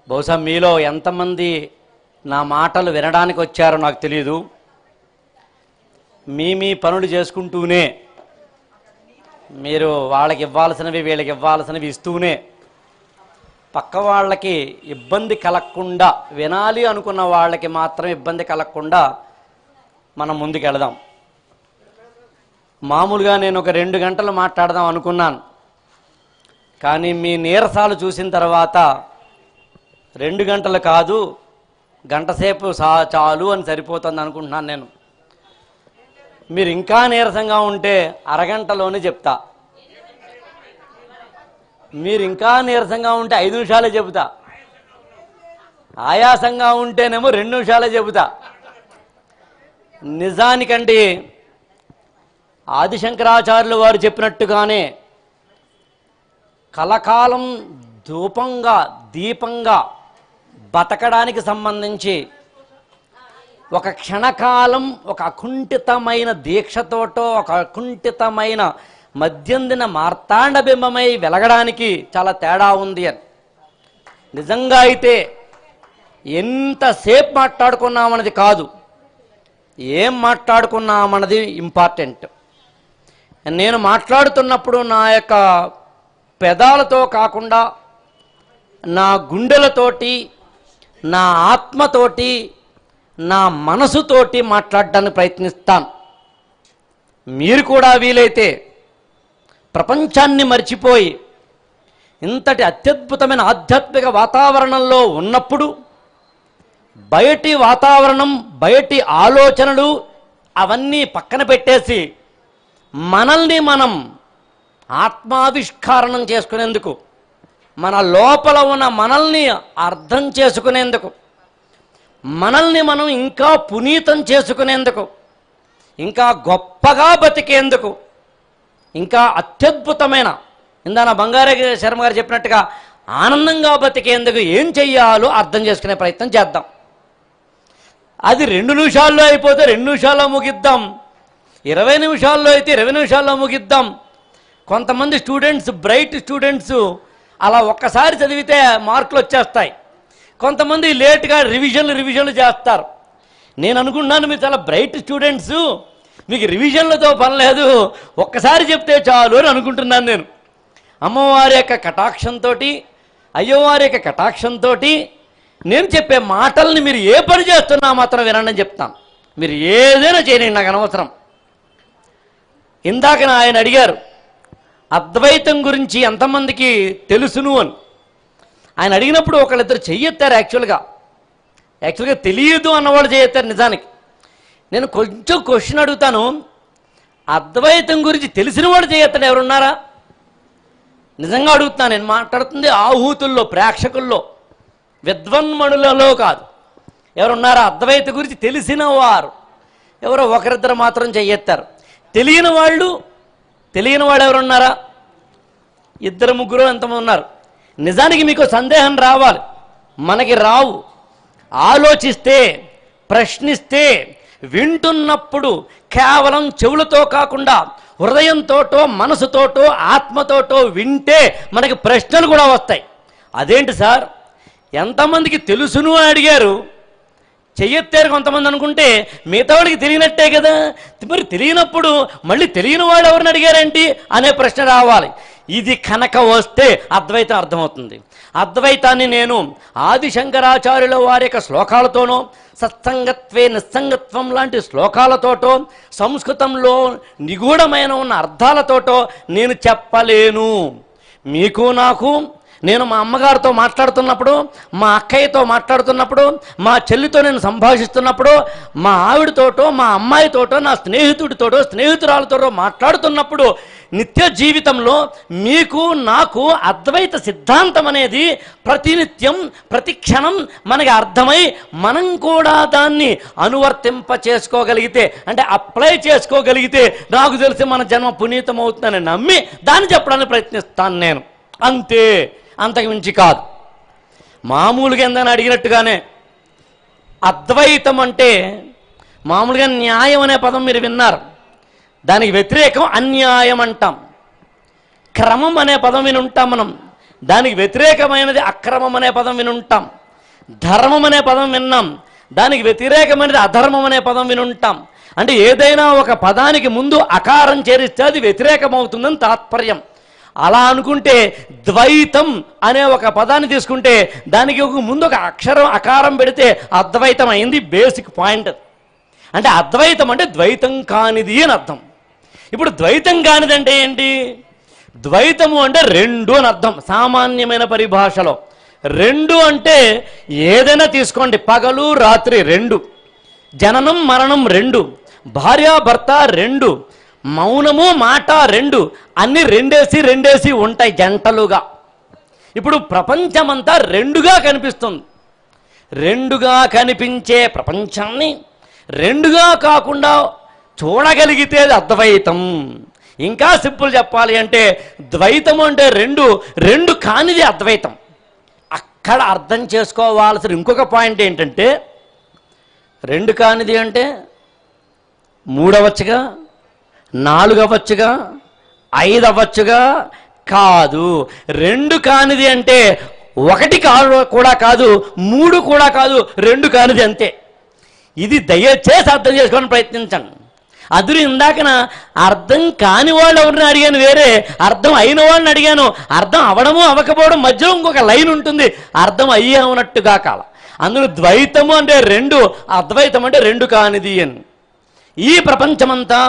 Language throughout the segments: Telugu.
బహుశా మీలో ఎంతమంది నా మాటలు వినడానికి వచ్చారో నాకు తెలియదు. మీ పనులు చేసుకుంటూనే మీరు వాళ్ళకి ఇవ్వాల్సినవి వీళ్ళకి ఇవ్వాల్సినవి ఇస్తూనే పక్క వాళ్ళకి ఇబ్బంది కలగకుండా, వినాలి అనుకున్న వాళ్ళకి మాత్రం ఇబ్బంది కలగకుండా మనం ముందుకెళదాం. మామూలుగా నేను ఒక 2 గంటలు మాట్లాడదాం అనుకున్నాను, కానీ మీ నీరసాలు చూసిన తర్వాత 2 గంటలు కాదు, గంట సేపు చాలు అని సరిపోతుంది అనుకుంటున్నాను నేను. మీరు ఇంకా నీరసంగా ఉంటే అరగంటలోనే చెప్తా, మీరు ఇంకా నీరసంగా ఉంటే 5 నిమిషాలే చెబుతా, ఆయాసంగా ఉంటేనేమో 2 నిమిషాలే చెబుతా. నిజానికంటే ఆదిశంకరాచార్యులు వారు చెప్పినట్టుగానే కలకాలం దీపంగా బతకడానికి సంబంధించి ఒక క్షణకాలం ఒక అకుంఠితమైన దీక్షతోటో ఒక అకుంఠితమైన మధ్యందిన మార్తాండబింబమై వెలగడానికి చాలా తేడా ఉంది అని. నిజంగా అయితే ఎంతసేపు మాట్లాడుకున్నామన్నది కాదు, ఏం మాట్లాడుకున్నామన్నది ఇంపార్టెంట్. నేను మాట్లాడుతున్నప్పుడు నా యొక్క పెదాలతో కాకుండా నా గుండెలతోటి, నా ఆత్మతోటి, నా మనసుతోటి మాట్లాడడానికి ప్రయత్నిస్తాను. మీరు కూడా వీలైతే ప్రపంచాన్ని మర్చిపోయి ఇంతటి అత్యద్భుతమైన ఆధ్యాత్మిక వాతావరణంలో ఉన్నప్పుడు బయటి వాతావరణం, బయటి ఆలోచనలు అవన్నీ పక్కన పెట్టేసి మనల్ని మనం ఆత్మావిష్కారణం చేసుకునేందుకు, మన లోపల ఉన్న మనల్ని అర్థం చేసుకునేందుకు, మనల్ని మనం ఇంకా పునీతం చేసుకునేందుకు, ఇంకా గొప్పగా బతికేందుకు, ఇంకా అత్యద్భుతమైన ఇందాన బంగారే శర్మ గారు చెప్పినట్టుగా ఆనందంగా బతికేందుకు ఏం చెయ్యాలో అర్థం చేసుకునే ప్రయత్నం చేద్దాం. అది 2 నిమిషాల్లో అయిపోతే 2 నిమిషాల్లో ముగిద్దాం, 20 నిమిషాల్లో అయితే 20 నిమిషాల్లో ముగిద్దాం. కొంతమంది స్టూడెంట్స్, బ్రైట్ స్టూడెంట్స్ అలా ఒక్కసారి చదివితే మార్కులు వచ్చేస్తాయి. కొంతమంది లేట్గా రివిజన్లు చేస్తారు. నేను అనుకున్నాను మీరు చాలా బ్రైట్ స్టూడెంట్స్, మీకు రివిజన్లతో పని లేదు, ఒక్కసారి చెప్తే చాలు అని అనుకుంటున్నాను నేను. అమ్మవారి యొక్క కటాక్షంతో, అయ్యవారి యొక్క కటాక్షంతో నేను చెప్పే మాటల్ని మీరు ఏ పని చేస్తున్నా మాత్రం వినండి అని చెప్తాను. మీరు ఏదైనా చేయనండి, నాకు అనవసరం. ఇందాక ఆయన అడిగారు అద్వైతం గురించి ఎంతమందికి తెలుసును అని. ఆయన అడిగినప్పుడు ఒకళ్ళిద్దరు చెయ్యెత్తారు. యాక్చువల్గా తెలియదు అన్నవాళ్ళు చేయెత్తారు. నిజానికి నేను కొంచెం క్వశ్చన్ అడుగుతాను, అద్వైతం గురించి తెలిసిన వాడు చేయెత్తాడు ఎవరున్నారా? నిజంగా అడుగుతున్నాను. నేను మాట్లాడుతుంది ఆహూతుల్లో, ప్రేక్షకుల్లో, విద్వన్మణులలో కాదు. ఎవరున్నారా అద్వైత గురించి తెలిసిన వారు? ఎవరో ఒకరిద్దరు మాత్రం చెయ్యెత్తారు. తెలియని వాళ్ళు ఎవరున్నారా? 2 ముగ్గురు ఎంతమంది ఉన్నారు. నిజానికి మీకు సందేహం రావాలి, మనకి రావు. ఆలోచిస్తే, ప్రశ్నిస్తే, వింటున్నప్పుడు కేవలం చెవులతో కాకుండా హృదయంతోటో, మనసుతోటో, ఆత్మతోటో వింటే మనకి ప్రశ్నలు కూడా వస్తాయి. అదేంటి సార్ ఎంతమందికి తెలుసును అని అడిగారు, చెయ్యెత్తారు కొంతమంది అనుకుంటే మిగతా వాడికి తెలియనట్టే కదా. మరి తెలియనప్పుడు మళ్ళీ తెలియని వాడు ఎవరిని అడిగారేంటి అనే ప్రశ్న రావాలి. ఇది కనుక వస్తే అద్వైతం అర్థమవుతుంది. అద్వైతాన్ని నేను ఆదిశంకరాచార్యుల వారి యొక్క శ్లోకాలతోనో, సత్సంగత్వే నిస్సంగత్వం లాంటి శ్లోకాలతోటో, సంస్కృతంలో నిగూఢమైన ఉన్న అర్థాలతోటో నేను చెప్పలేను. మీకు నాకు, నేను మా అమ్మగారితో మాట్లాడుతున్నప్పుడు, మా అక్కయ్యతో మాట్లాడుతున్నప్పుడు, మా చెల్లితో నేను సంభాషిస్తున్నప్పుడు, మా ఆవిడతోటో, మా అమ్మాయితోటో, నా స్నేహితుడితోటో, స్నేహితురాలతోటో మాట్లాడుతున్నప్పుడు నిత్య జీవితంలో మీకు నాకు అద్వైత సిద్ధాంతం అనేది ప్రతినిత్యం, ప్రతి క్షణం మనకి అర్థమై మనం కూడా దాన్ని అనువర్తింప చేసుకోగలిగితే, అంటే అప్లై చేసుకోగలిగితే నాకు తెలిసి మన జన్మ పునీతం అవుతుందని నమ్మి దాన్ని చెప్పడానికి ప్రయత్నిస్తాను నేను. అంతే, అంతకు మించి కాదు. మామూలుగా ఏందని అడిగినట్టుగానే అద్వైతం అంటే మామూలుగా న్యాయం అనే పదం మీరు విన్నారు, దానికి వ్యతిరేకం అన్యాయం అంటాం. క్రమం అనే పదం వినుంటాం మనం, దానికి వ్యతిరేకమైనది అక్రమం అనే పదం వినుంటాం. ధర్మం అనే పదం విన్నాం, దానికి వ్యతిరేకమైనది అధర్మం అనే పదం వినుంటాం. అంటే ఏదైనా ఒక పదానికి ముందు అకారం చేరిస్తే అది వ్యతిరేకమవుతుందని తాత్పర్యం. అలా అనుకుంటే ద్వైతం అనే ఒక పదాన్ని తీసుకుంటే దానికి ఒక ముందు ఒక అకారం పెడితే అద్వైతం అయింది. Basic point. అంటే అద్వైతం అంటే ద్వైతం కానిది అని అర్థం. ఇప్పుడు ద్వైతం కానిది అంటే ఏంటి? ద్వైతము అంటే రెండు అని అర్థం సామాన్యమైన పరిభాషలో. రెండు అంటే ఏదైనా తీసుకోండి, పగలు రాత్రి రెండు, జననం మరణం రెండు, భార్యాభర్త రెండు, మౌనము మాట రెండు, అన్ని రెండేసి ఉంటాయి జంటలుగా. ఇప్పుడు ప్రపంచమంతా రెండుగా కనిపిస్తుంది. రెండుగా కనిపించే ప్రపంచాన్ని రెండుగా కాకుండా చూడగలిగితే అద్వైతం. ఇంకా సింపుల్ చెప్పాలి అంటే ద్వైతం అంటే రెండు కానిది అద్వైతం. అక్కడ అర్థం చేసుకోవాల్సిన ఇంకొక పాయింట్ ఏంటంటే, రెండు కానిది అంటే 3 అవ్వచ్చుగా, 4 అవ్వచ్చుగా, 5 అవ్వచ్చుగా, కాదు. రెండు కానిది అంటే 1 కూడా కాదు, 3 కూడా కాదు, రెండు కానిది అంతే. ఇది దయచేసి అర్థం చేసుకోవడానికి ప్రయత్నించండి. అదురు ఇందాకన అర్థం కాని వాళ్ళు ఎవరిని అడిగాను వేరే, అర్థం అయిన వాళ్ళని అడిగాను. అర్థం అవడము అవ్వకపోవడం మధ్యలో ఇంకొక లైన్ ఉంటుంది, అర్థం అయ్యి అవునట్టుగా కాల. అందులో ద్వైతము అంటే రెండు, అద్వైతం అంటే రెండు కానిది అని. ఈ ప్రపంచమంతా,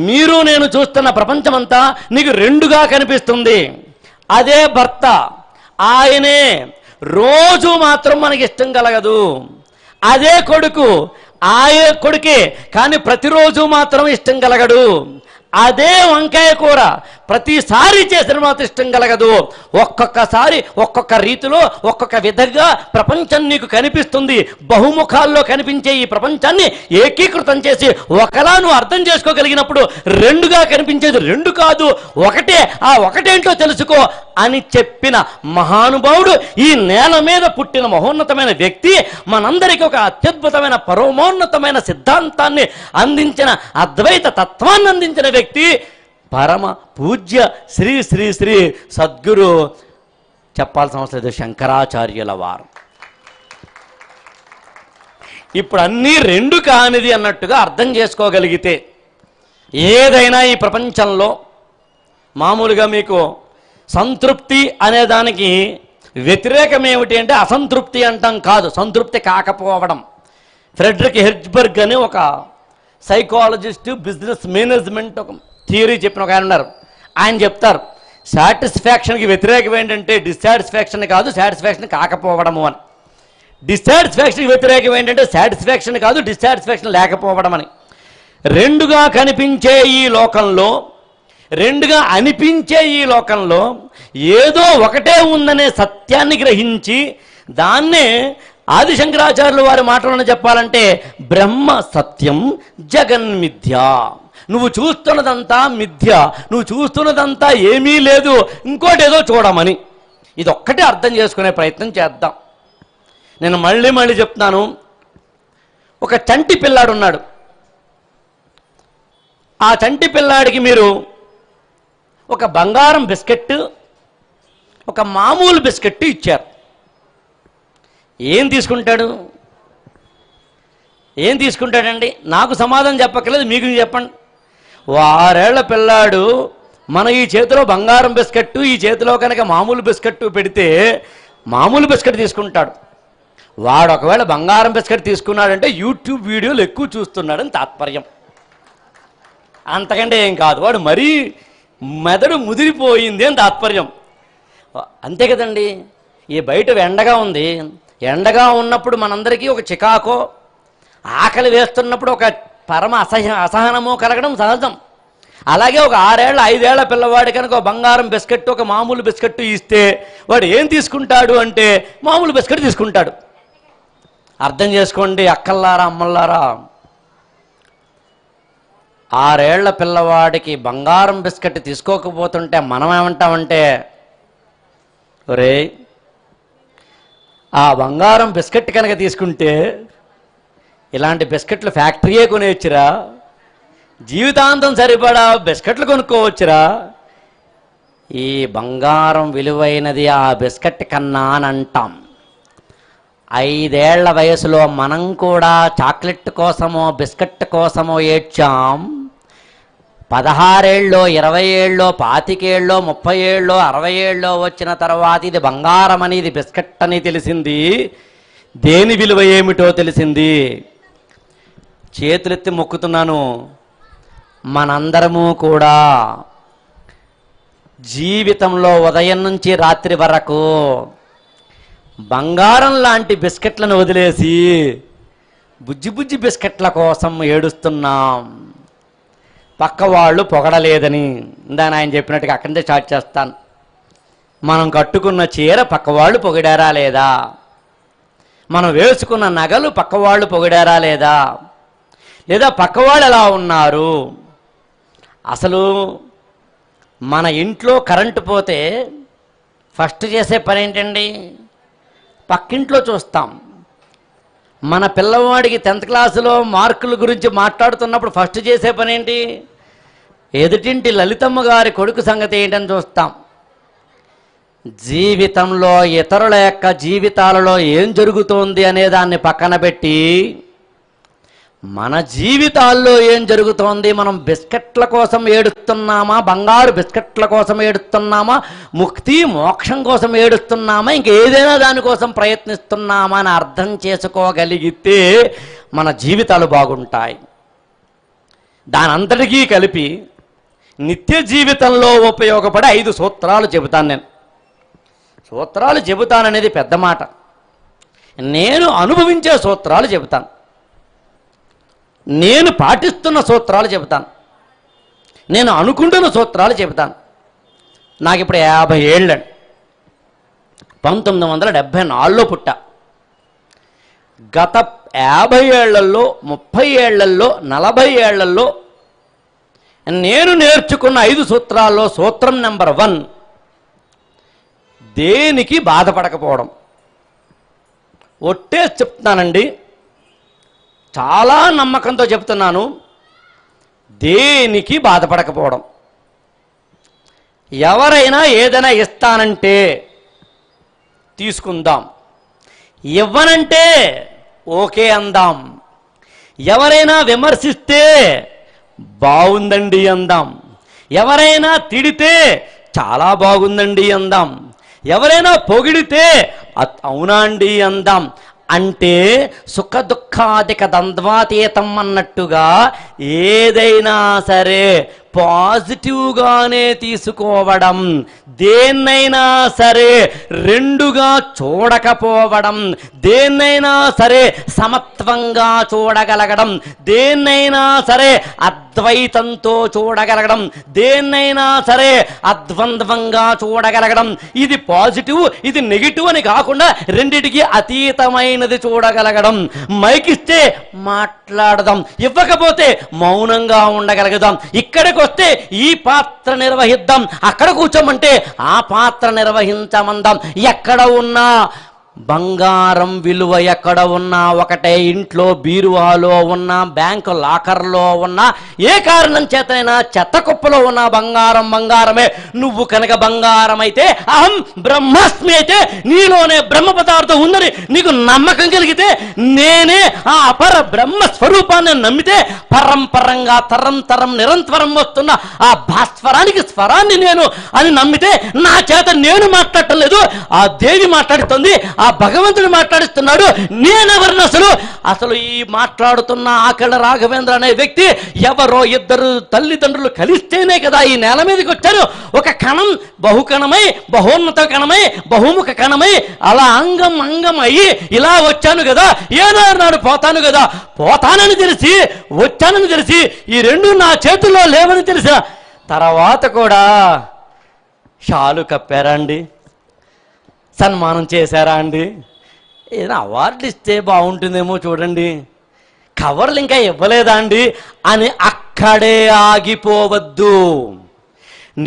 మీరు నేను చూస్తున్న ప్రపంచమంతా నీకు రెండుగా కనిపిస్తుంది. అదే భర్త, ఆయనే రోజు మాత్రం మనకి ఇష్టం కలగదు. అదే కొడుకు, కొడుకే కానీ ప్రతిరోజు మాత్రం ఇష్టం కలగడు. అదే వంకాయ కూర ప్రతిసారి చేసిన మాత్రం ఇష్టం కలగదు. ఒక్కొక్కసారి ఒక్కొక్క రీతిలో ఒక్కొక్క విధంగా ప్రపంచం నీకు కనిపిస్తుంది. బహుముఖాల్లో కనిపించే ఈ ప్రపంచాన్ని ఏకీకృతం చేసి ఒకలా నువ్వు అర్థం చేసుకోగలిగినప్పుడు రెండుగా కనిపించేది రెండు కాదు, ఒకటే. ఆ ఒకటేంటో తెలుసుకో అని చెప్పిన మహానుభావుడు, ఈ నేల మీద పుట్టిన మహోన్నతమైన వ్యక్తి, మనందరికీ ఒక అత్యద్భుతమైన పరమోన్నతమైన సిద్ధాంతాన్ని అందించిన, అద్వైత తత్వాన్ని అందించిన వ్యక్తి పరమ పూజ్య శ్రీ శ్రీ శ్రీ సద్గురు చెప్పాల్సిన అవసరం లేదు, శంకరాచార్యుల వారు. ఇప్పుడు అన్నీ రెండు కానిది అన్నట్టుగా అర్థం చేసుకోగలిగితే ఏదైనా ఈ ప్రపంచంలో, మామూలుగా మీకు సంతృప్తి అనే దానికి వ్యతిరేకం ఏమిటి అంటే అసంతృప్తి అంటాం కాదు, సంతృప్తి కాకపోవడం. ఫ్రెడరిక్ హెర్జ్బర్గ్ అని ఒక సైకాలజిస్ట్, బిజినెస్ మేనేజ్మెంట్ ఒక థియరీ చెప్పిన ఒక ఆయన ఉన్నారు. ఆయన చెప్తారు, సాటిస్ఫాక్షన్కి వ్యతిరేకం ఏంటంటే డిస్సాటిస్ఫాక్షన్ కాదు, సాటిస్ఫాక్షన్ కాకపోవడము అని. డిస్సాటిస్ఫాక్షన్కి వ్యతిరేకం ఏంటంటే సాటిస్ఫాక్షన్ కాదు, డిస్సాటిస్ఫాక్షన్ లేకపోవడం అని. రెండుగా కనిపించే ఈ లోకంలో, రెండుగా అనిపించే ఈ లోకంలో ఏదో ఒకటే ఉందనే సత్యాన్ని గ్రహించి, దాన్నే ఆదిశంకరాచార్యులు వారి మాటలను చెప్పాలంటే బ్రహ్మ సత్యం జగన్మిథ్య. నువ్వు చూస్తున్నదంతా మిథ్య, నువ్వు చూస్తున్నదంతా ఏమీ లేదు, ఇంకోటి ఏదో చూడమని. ఇది ఒక్కటే అర్థం చేసుకునే ప్రయత్నం చేద్దాం. నేను మళ్ళీ చెప్తున్నాను, ఒక చంటి పిల్లాడు ఉన్నాడు. ఆ చంటి పిల్లాడికి మీరు ఒక బంగారం బిస్కెట్, ఒక మామూలు బిస్కెట్ ఇచ్చారు. ఏం తీసుకుంటాడండి? నాకు సమాధానం చెప్పక్కర్లేదు, మీకు చెప్పండి. 6 ఏళ్ల పిల్లాడు మన ఈ చేతిలో బంగారం బిస్కెట్, ఈ చేతిలో కనుక మామూలు బిస్కెట్ పెడితే మామూలు బిస్కెట్ తీసుకుంటాడు. వాడు ఒకవేళ బంగారం బిస్కెట్ తీసుకున్నాడంటే యూట్యూబ్ వీడియోలు ఎక్కువ చూస్తున్నాడని తాత్పర్యం, అంతకంటే ఏం కాదు. వాడు మరీ మెదడు ముదిరిపోయింది అని తాత్పర్యం. అంతే కదండి. ఈ బయట ఎండగా ఉంది, ఎండగా ఉన్నప్పుడు మనందరికీ ఒక చికాకో, ఆకలి వేస్తున్నప్పుడు ఒక పరమ అసహనమో కలగడం సహజం. అలాగే ఒక 6 ఏళ్ల 5 ఏళ్ల పిల్లవాడి కనుక ఒక బంగారం బిస్కెట్, ఒక మామూలు బిస్కెట్ ఇస్తే వాడు ఏం తీసుకుంటాడు అంటే మామూలు బిస్కెట్ తీసుకుంటాడు. అర్థం చేసుకోండి అక్కల్లారా, అమ్మల్లారా. 6 ఏళ్ల పిల్లవాడికి బంగారం బిస్కెట్ తీసుకోకపోతుంటే మనం ఏమంటామంటే, ఒరే ఆ బంగారం బిస్కెట్ కనుక తీసుకుంటే ఇలాంటి బిస్కెట్లు ఫ్యాక్టరీయే కొనేయచ్చురా, జీవితాంతం సరిపడా బిస్కెట్లు కొనుక్కోవచ్చురా, ఈ బంగారం విలువైనది ఆ బిస్కెట్ కన్నా అని అంటాం. 5 ఏళ్ల వయసులో మనం కూడా చాక్లెట్ కోసమో బిస్కెట్ కోసమో ఏడ్చాం. 16 ఏళ్ళలో 20 ఏళ్ళలో 25 ఏళ్ళలో 30 ఏళ్ళలో 60 ఏళ్ళలో వచ్చిన తర్వాత ఇది బంగారం అని, ఇది బిస్కెట్ అని తెలిసింది. దేని విలువ ఏమిటో తెలిసింది. చేతులెత్తి మొక్కుతున్నాను, మనందరము కూడా జీవితంలో ఉదయం నుంచి రాత్రి వరకు బంగారం లాంటి బిస్కెట్లను వదిలేసి బుజ్జి బుజ్జి బిస్కెట్ల కోసం ఏడుస్తున్నాం. పక్క వాళ్ళు పొగడలేదని. ఇందాక ఆయన చెప్పినట్టుగా అక్కడి నుంచే స్టార్ట్ చేస్తాను. మనం కట్టుకున్న చీర పక్కవాళ్ళు పొగిడారా లేదా, మనం వేసుకున్న నగలు పక్కవాళ్ళు పొగిడారా లేదా, లేదా పక్కవాళ్ళు ఎలా ఉన్నారు. అసలు మన ఇంట్లో కరెంటు పోతే ఫస్ట్ చేసే పని ఏంటండి? పక్కింట్లో చూస్తాం. మన పిల్లవాడికి 10th క్లాసులో మార్కుల గురించి మాట్లాడుతున్నప్పుడు ఫస్ట్ చేసే పని ఏంటి? ఎదుటింటి లలితమ్మ గారి కొడుకు సంగతి ఏంటని చూస్తాం. జీవితంలో ఇతరుల యొక్క జీవితాలలో ఏం జరుగుతోంది అనే దాన్ని పక్కన పెట్టి మన జీవితాల్లో ఏం జరుగుతోంది, మనం బిస్కెట్ల కోసం ఏడుస్తున్నామా, బంగారు బిస్కెట్ల కోసం ఏడుస్తున్నామా, ముక్తి మోక్షం కోసం ఏడుస్తున్నామా, ఇంకేదైనా దానికోసం ప్రయత్నిస్తున్నామా అని అర్థం చేసుకోగలిగితే మన జీవితాలు బాగుంటాయి. దానంతటికీ కలిపి నిత్య జీవితంలో ఉపయోగపడే 5 సూత్రాలు చెబుతాను. నేను సూత్రాలు చెబుతాననేది పెద్ద మాట, నేను అనుభవించే సూత్రాలు చెబుతాను, నేను పాటిస్తున్న సూత్రాలు చెబుతాను, నేను అనుకుంటున్న సూత్రాలు చెబుతాను. నాకు ఇప్పుడు 50 ఏళ్ళండి. 1974లో పుట్టా. గత 50 ఏళ్లలో 30 ఏళ్లలో 40 ఏళ్లలో నేను నేర్చుకున్న 5 సూత్రాల్లో సూత్రం నెంబర్ 1, దేనికి బాధపడకపోవడం. ఒట్టే చెప్తున్నానండి, చాలా నమ్మకంతో చెప్తున్నాను, దేనికి బాధపడకపోవడం. ఎవరైనా ఏదైనా ఇస్తానంటే తీసుకుందాం, ఇవ్వనంటే ఓకే అందాం. ఎవరైనా విమర్శిస్తే బాగుందండి అందాం. ఎవరైనా తిడితే చాలా బాగుందండి అందాం. ఎవరైనా పొగిడితే అవునా అండి అందాం. అంటే సుఖ దుఃఖాదిక ద్వంద్వాతీతం అన్నట్టుగా ఏదైనా సరే పాజిటివ్గానే తీసుకోవడం, దేన్నైనా సరే రెండుగా చూడకపోవడం, దేన్నైనా సరే సమత్వంగా చూడగలగడం, దేన్నైనా సరే అద్వైతంతో చూడగలగడం, దేన్నైనా సరే అద్వంద్వంగా చూడగలగడం. ఇది పాజిటివ్, ఇది నెగిటివ్ అని కాకుండా రెండిటికి అతీతమైనది చూడగలగడం. మైకిస్తే మాట్లాడదాం, ఇవ్వకపోతే మౌనంగా ఉండగలుగుదాం. ఇక్కడికి వస్తే ఈ పాత్ర నిర్వహిద్దాం, అక్కడ కూర్చోమంటే ఆ పాత్ర నిర్వహించమందాం. ఎక్కడ ఉన్నా బంగారం విలువ ఎక్కడ ఉన్నా ఒకటే. ఇంట్లో బీరువాలో ఉన్నా, బ్యాంకు లాకర్లో ఉన్నా, ఏ కారణం చేతనైనా చెత్త కుప్పలో ఉన్న బంగారం బంగారమే. నువ్వు కనుక బంగారం అయితే, అహం బ్రహ్మాస్మి అయితే, నీలోనే బ్రహ్మ పదార్థం ఉందని నీకు నమ్మకం కలిగితే, నేనే ఆ అపర బ్రహ్మ స్వరూపాన్ని నమ్మితే, పరంపరంగా తరం తరం నిరంతరం వస్తున్న ఆ భాస్వరానికి స్వరాన్ని నేను అని నమ్మితే, నా చేత నేను మాట్లాడటం లేదు, ఆ దేవి మాట్లాడుతుంది, ఆ భగవంతుడు మాట్లాడిస్తున్నాడు. నేనెవరిని అసలు ఈ మాట్లాడుతున్న ఆకళ్ళ రాఘవేంద్ర అనే వ్యక్తి ఎవరో ఇద్దరు తల్లిదండ్రులు కలిస్తేనే కదా ఈ నేల మీదకి వచ్చారు. ఒక కణం బహుకణమై, బహోన్నత కణమై, బహుముఖ కణమై, అలా అంగం అంగం అయ్యి ఇలా వచ్చాను కదా. ఏదో నాడు పోతాను కదా, పోతానని తెలిసి, వచ్చానని తెలిసి, ఈ రెండు నా చేతుల్లో లేవని తెలిసిన తర్వాత కూడా షాలు కప్పారా అండి, సన్మానం చేశారా అండి, ఏదైనా అవార్డులు ఇస్తే బాగుంటుందేమో చూడండి, కవర్లు ఇంకా ఇవ్వలేదా అండి అని అక్కడే ఆగిపోవద్దు.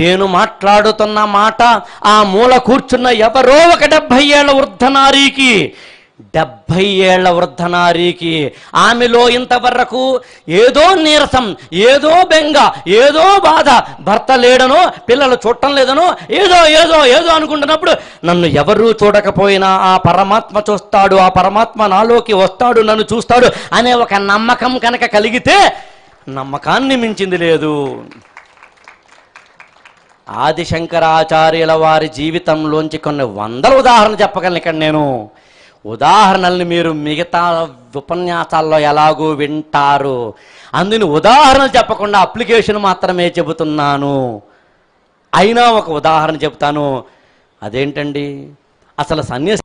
నేను మాట్లాడుతున్న మాట ఆ మూల కూర్చున్న ఎవరో ఒక 70 ఏళ్ల వృద్ధనారీకి 70 ఏళ్ల వృద్ధనారికి ఆమెలో ఇంతవరకు ఏదో నీరసం, ఏదో బెంగ, ఏదో బాధ, భర్త లేడనో పిల్లలు చూడటం లేదనో ఏదో ఏదో ఏదో అనుకుంటున్నప్పుడు నన్ను ఎవరూ చూడకపోయినా ఆ పరమాత్మ చూస్తాడు, ఆ పరమాత్మ నాలోకి వస్తాడు, నన్ను చూస్తాడు అనే ఒక నమ్మకం కనుక కలిగితే నమ్మకాన్ని మించింది లేదు. ఆదిశంకరాచార్యుల వారి జీవితంలోంచి కొన్ని వందల ఉదాహరణలు చెప్పగలను. ఇక్కడ నేను ఉదాహరణల్ని మీరు మిగతా ఉపన్యాసాల్లో ఎలాగూ వింటారు, అందుని ఉదాహరణలు చెప్పకుండా అప్లికేషన్ మాత్రమే చెబుతున్నాను. అయినా ఒక ఉదాహరణ చెబుతాను. అదేంటండి, అసలు సన్యాసి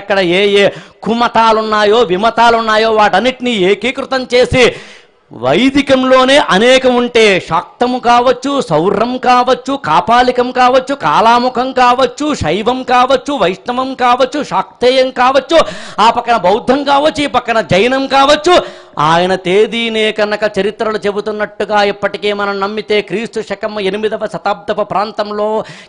అక్కడ ఏ ఏ కుమతాలున్నాయో విమతాలున్నాయో వాటన్నిటినీ ఏకీకృతం చేసి వైదికంలోనే అనేకం ఉంటే శాక్తము కావచ్చు, సౌర్యం కావచ్చు, కాపాలికం కావచ్చు, కాలాముఖం కావచ్చు, శైవం కావచ్చు, వైష్ణవం కావచ్చు, శాక్తేయం కావచ్చు, ఆ పక్కన బౌద్ధం కావచ్చు, ఈ పక్కన జైనం కావచ్చు. ఆయన తేదీనే కనుక చరిత్రలు చెబుతున్నట్టుగా ఇప్పటికే మనం నమ్మితే క్రీస్తు శకం 8వ శతాబ్దపు ప్రాంతంలో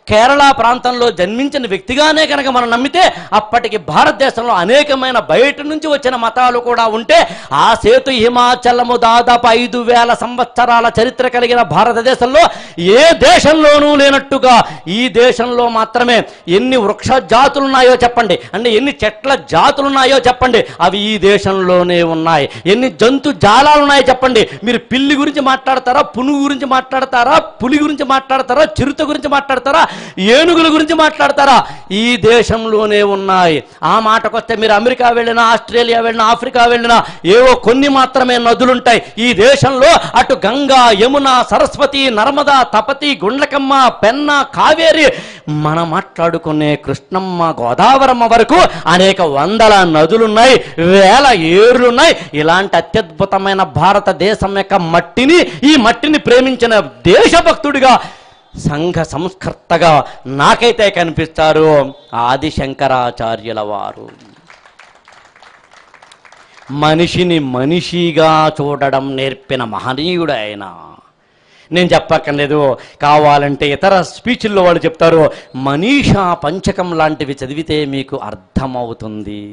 కేరళ ప్రాంతంలో జన్మించిన వ్యక్తిగానే కనుక మనం నమ్మితే అప్పటికి భారతదేశంలో అనేకమైన బయట నుంచి వచ్చిన మతాలు కూడా ఉంటే ఆ సేతు హిమాచలము దాదాపు 5000 సంవత్సరాల చరిత్ర కలిగిన భారతదేశంలో ఏ దేశంలోనూ లేనట్టుగా ఈ దేశంలో మాత్రమే ఎన్ని వృక్ష జాతులున్నాయో చెప్పండి, అంటే ఎన్ని చెట్ల జాతులున్నాయో చెప్పండి, అవి ఈ దేశంలోనే ఉన్నాయి. ఎన్ని జంతు జాలాలు ఉన్నాయో చెప్పండి. మీరు పిల్లి గురించి మాట్లాడతారా, పునుగు గురించి మాట్లాడతారా, పులి గురించి మాట్లాడతారా, చిరుత గురించి మాట్లాడతారా, ఏనుగుల గురించి మాట్లాడతారా, ఈ దేశంలోనే ఉన్నాయి. ఆ మాటకొస్తే మీరు అమెరికా వెళ్ళినా, ఆస్ట్రేలియా వెళ్ళినా, ఆఫ్రికా వెళ్ళినా ఏవో కొన్ని మాత్రమే నదులుంటాయి. ఈ దేశంలో అటు గంగా, యమున, సరస్వతి, నర్మదా, తపతి, గుండ్లకమ్మ, పెన్న, కావేరి, మనం మాట్లాడుకునే కృష్ణమ్మ, గోదావరమ్మ వరకు అనేక వందల నదులున్నాయి, వేల ఏర్లున్నాయి. ఇలాంటి అత్యద్భుతమైన భారతదేశం యొక్క మట్టిని, ఈ మట్టిని ప్రేమించిన దేశభక్తుడిగా, సంఘ సంస్కర్తగా నాకైతే కనిపిస్తారు ఆదిశంకరాచార్యుల వారు. మనిషిని మనిషిగా చూడడం నేర్పిన మహనీయుడు ఆయన. నేను చెప్పక్కర్లేదు, కావాలంటే ఇతర స్పీచ్ల్లో వాళ్ళు చెప్తారు, మనీషా పంచకం లాంటివి చదివితే మీకు అర్థమవుతుంది.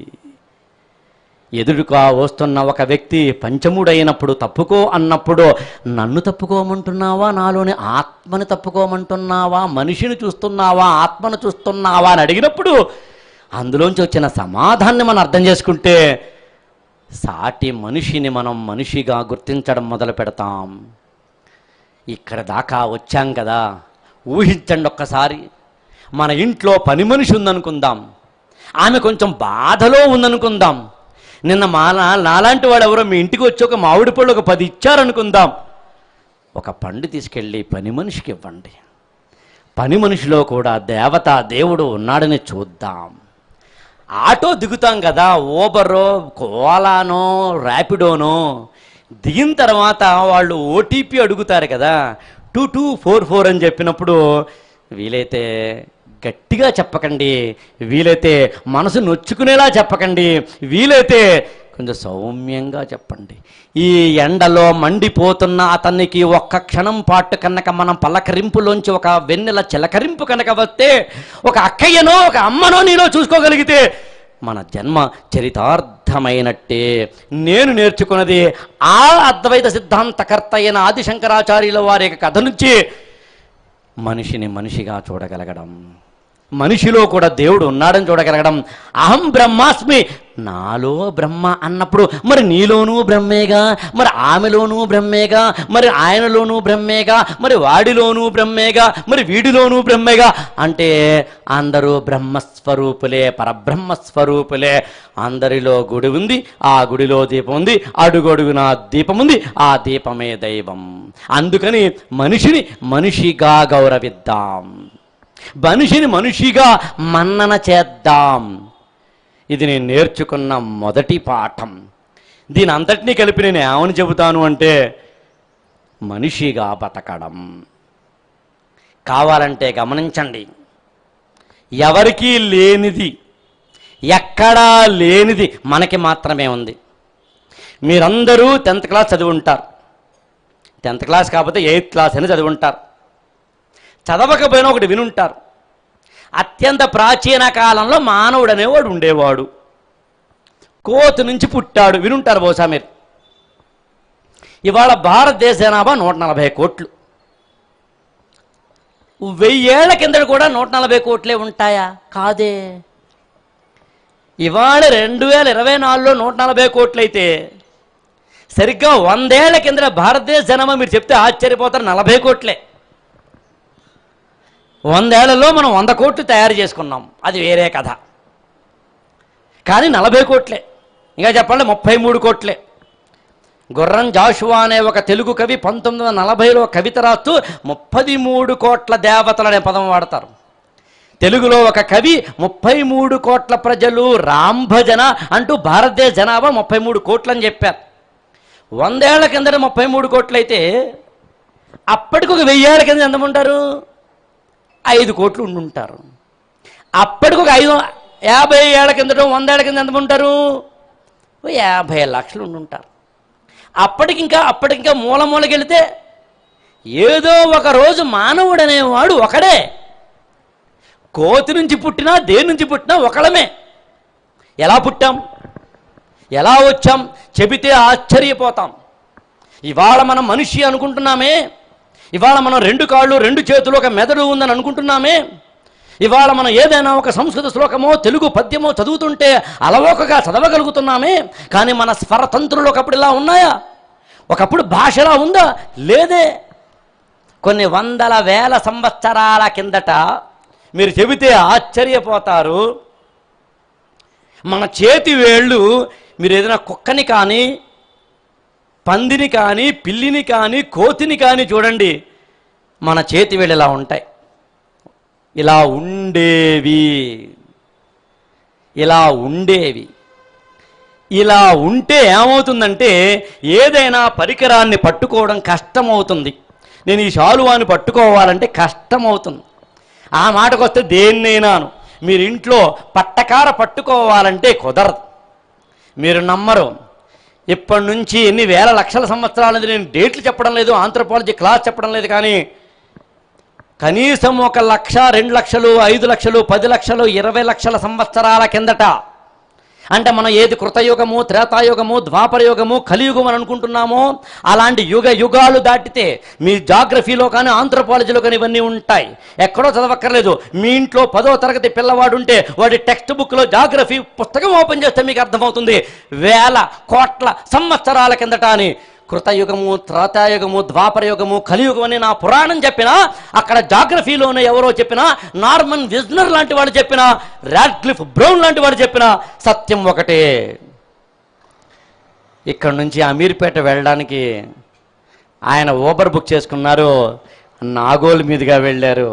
ఎదురుగా వస్తున్న ఒక వ్యక్తి పంచముడైనప్పుడు తప్పుకో అన్నప్పుడు నన్ను తప్పుకోమంటున్నావా, నాలోని ఆత్మని తప్పుకోమంటున్నావా, మనిషిని చూస్తున్నావా, ఆత్మను చూస్తున్నావా అని అడిగినప్పుడు అందులోంచి వచ్చిన సమాధానాన్ని మనం అర్థం చేసుకుంటే సాటి మనిషిని మనం మనిషిగా గుర్తించడం మొదలు పెడతాం. ఇక్కడ దాకా వచ్చాం కదా, ఊహించండి ఒక్కసారి, మన ఇంట్లో పని మనిషి ఉందనుకుందాం, ఆమె కొంచెం బాధలో ఉందనుకుందాం. నిన్న నాలాంటి వాడు ఎవరో మీ ఇంటికి వచ్చి ఒక మామిడి పళ్ళు ఒక 10 ఇచ్చారనుకుందాం. ఒక పండు తీసుకెళ్ళి పని మనిషికి ఇవ్వండి. పని మనిషిలో కూడా దేవత, దేవుడు ఉన్నాడని చూద్దాం. ఆటో దిగుతాం కదా, ఓబరో, ఓలానో, ర్యాపిడోనో, దిగిన తర్వాత వాళ్ళు ఓటీపీ అడుగుతారు కదా, 2244 అని చెప్పినప్పుడు వీలైతే గట్టిగా చెప్పకండి, వీలైతే మనసు నొచ్చుకునేలా చెప్పకండి, వీలైతే కొంచెం సౌమ్యంగా చెప్పండి. ఈ ఎండలో మండిపోతున్న అతనికి ఒక్క క్షణం పాటు కనుక మనం పలకరింపులోంచి ఒక వెన్నెల చిలకరింపు కనుక వస్తే, ఒక అక్కయ్యనో ఒక అమ్మనో నీలో చూసుకోగలిగితే మన జన్మ చరితార్థమైనట్టే. నేను నేర్చుకున్నది ఆ అద్వైత సిద్ధాంతకర్త అయిన ఆదిశంకరాచార్యుల వారి కథ నుంచి మనిషిని మనిషిగా చూడగలగడం, మనిషిలో కూడా దేవుడు ఉన్నాడని చూడగలగడం. అహం బ్రహ్మాస్మి, నాలో బ్రహ్మ అన్నప్పుడు మరి నీలోనూ బ్రహ్మేగా, మరి ఆమెలోనూ బ్రహ్మేగా, మరి ఆయనలోనూ బ్రహ్మేగా, మరి వాడిలోనూ బ్రహ్మేగా, మరి వీడిలోనూ బ్రహ్మేగా అంటే అందరూ బ్రహ్మస్వరూపులే, పరబ్రహ్మస్వరూపులే. అందరిలో గుడి ఉంది, ఆ గుడిలో దీపం ఉంది, అడుగడుగున దీపం ఉంది, ఆ దీపమే దైవం. అందుకని మనిషిని మనిషిగా గౌరవిద్దాం, మనిషిని మనిషిగా మన్నన చేద్దాం. ఇది నేను నేర్చుకున్న మొదటి పాఠం. దీని అంతటినీ కలిపి నేను ఏమని చెబుతాను అంటే, మనిషిగా బతకడం. కావాలంటే గమనించండి, ఎవరికీ లేనిది, ఎక్కడా లేనిది మనకి మాత్రమే ఉంది. మీరందరూ 10th క్లాస్ చదివి ఉంటారు. 10th క్లాస్ కాకపోతే 8th క్లాస్ అని చదివి ఉంటారు. చదవకపోయినా ఒకటి వినుంటారు. అత్యంత ప్రాచీన కాలంలో మానవుడు అనేవాడు ఉండేవాడు, కోతి నుంచి పుట్టాడు, వినుంటారు బహుశా మీరు. ఇవాళ భారతదేశ జనాభా 140 కోట్లు. 1000 ఏళ్ల కిందట కూడా 140 కోట్లే ఉంటాయా? కాదే. ఇవాళ 2024లో 140 కోట్లు అయితే సరిగ్గా 100 ఏళ్ల కింద భారతదేశ జనాభా మీరు చెప్తే ఆశ్చర్యపోతారు, 40 కోట్లే. 100 ఏళ్లలో మనం 100 కోట్లు తయారు చేసుకున్నాం, అది వేరే కథ. కానీ 40 కోట్లే. ఇంకా చెప్పాలంటే 33 కోట్లే. గుర్రం జాషువా అనే ఒక తెలుగు కవి 1940లో కవిత రాస్తూ 33 కోట్ల దేవతలు అనే పదం వాడతారు. తెలుగులో ఒక కవి 33 కోట్ల ప్రజలు రాంభజన అంటూ భారతదేశ జనాభా 33 కోట్లు అని చెప్పారు. 100 ఏళ్ల కిందట 33 కోట్లు అయితే అప్పటికి ఒక 1000 ఏళ్ల కింద ఎంతమంటారు? 5 కోట్లు ఉండుంటారు. అప్పటికి ఒక 50 ఏళ్ల కిందట 100 ఏళ్ల కింద ఎంతమంటారు? 50 లక్షలు ఉండుంటారు. అప్పటికింకా మూలకెళితే ఏదో ఒక రోజు మానవుడు అనేవాడు ఒకడే. కోతి నుంచి పుట్టినా దేని నుంచి పుట్టినా ఒకళ్ళమే. ఎలా పుట్టాం, ఎలా వచ్చాం చెబితే ఆశ్చర్యపోతాం. ఇవాళ మనం మనిషి అనుకుంటున్నామే, ఇవాళ మనం 2 కాళ్ళు 2 చేతులు ఒక మెదడు ఉందని అనుకుంటున్నామే, ఇవాళ మనం ఏదైనా ఒక సంస్కృత శ్లోకమో తెలుగు పద్యమో చదువుతుంటే అలవోకగా చదవగలుగుతున్నామే. కానీ మన స్వరతంత్రులు ఒకప్పుడు ఇలా ఉన్నాయా? ఒకప్పుడు భాషలా ఉందా? లేదే. కొన్ని వందల వేల సంవత్సరాల కిందట మీరు చెబితే ఆశ్చర్యపోతారు. మన చేతి వేళ్ళు మీరు ఏదైనా కుక్కని కానీ పందిని కానీ పిల్లిని కానీ కోతిని కానీ చూడండి, మన చేతి వేళ్ళు ఇలా ఉంటాయి. ఇలా ఉండేవి. ఇలా ఉంటే ఏమవుతుందంటే ఏదైనా పరికరాన్ని పట్టుకోవడం కష్టమవుతుంది. నేను ఈ శాలువాని పట్టుకోవాలంటే కష్టమవుతుంది. ఆ మాటకు వస్తే దేన్నైనాను మీరు ఇంట్లో పట్టకార పట్టుకోవాలంటే కుదరదు. మీరు నమ్మరు. ఇప్పటి నుంచి ఎన్ని వేల లక్షల సంవత్సరాలది నేను డేట్లు చెప్పడం లేదు, ఆంథ్రోపాలజీ క్లాస్ చెప్పడం లేదు, కానీ కనీసం 1 లక్ష 2 లక్షలు 5 లక్షలు 10 లక్షలు 20 లక్షల సంవత్సరాల కిందట, అంటే మనం ఏది కృతయుగము త్రేతాయుగము ద్వాపరయుగము కలియుగం అని అనుకుంటున్నామో అలాంటి యుగాలు దాటితే మీ జాగ్రఫీలో కానీ ఆంథ్రోపాలజీలో కానీ ఇవన్నీ ఉంటాయి. ఎక్కడో చదవక్కర్లేదు. మీ ఇంట్లో 10వ తరగతి పిల్లవాడు ఉంటే వాడి టెక్స్ట్ బుక్లో జాగ్రఫీ పుస్తకం ఓపెన్ చేస్తే మీకు అర్థమవుతుంది వేల కోట్ల సంవత్సరాల కిందట అని. కృతయుగము త్రేతాయుగము ద్వాపరయుగము కలియుగం అని నా పురాణం చెప్పినా, అక్కడ జాగ్రఫీలోనే ఎవరో చెప్పినా, నార్మన్ విజ్నర్ లాంటి వాడు చెప్పినా, రాడ్క్లిఫ్ బ్రౌన్ లాంటి వాడు చెప్పినా సత్యం ఒకటే. ఇక్కడ నుంచి అమీర్పేట వెళ్ళడానికి ఆయన ఊబర్ బుక్ చేసుకున్నారు, నాగోల్ మీదుగా వెళ్ళారు.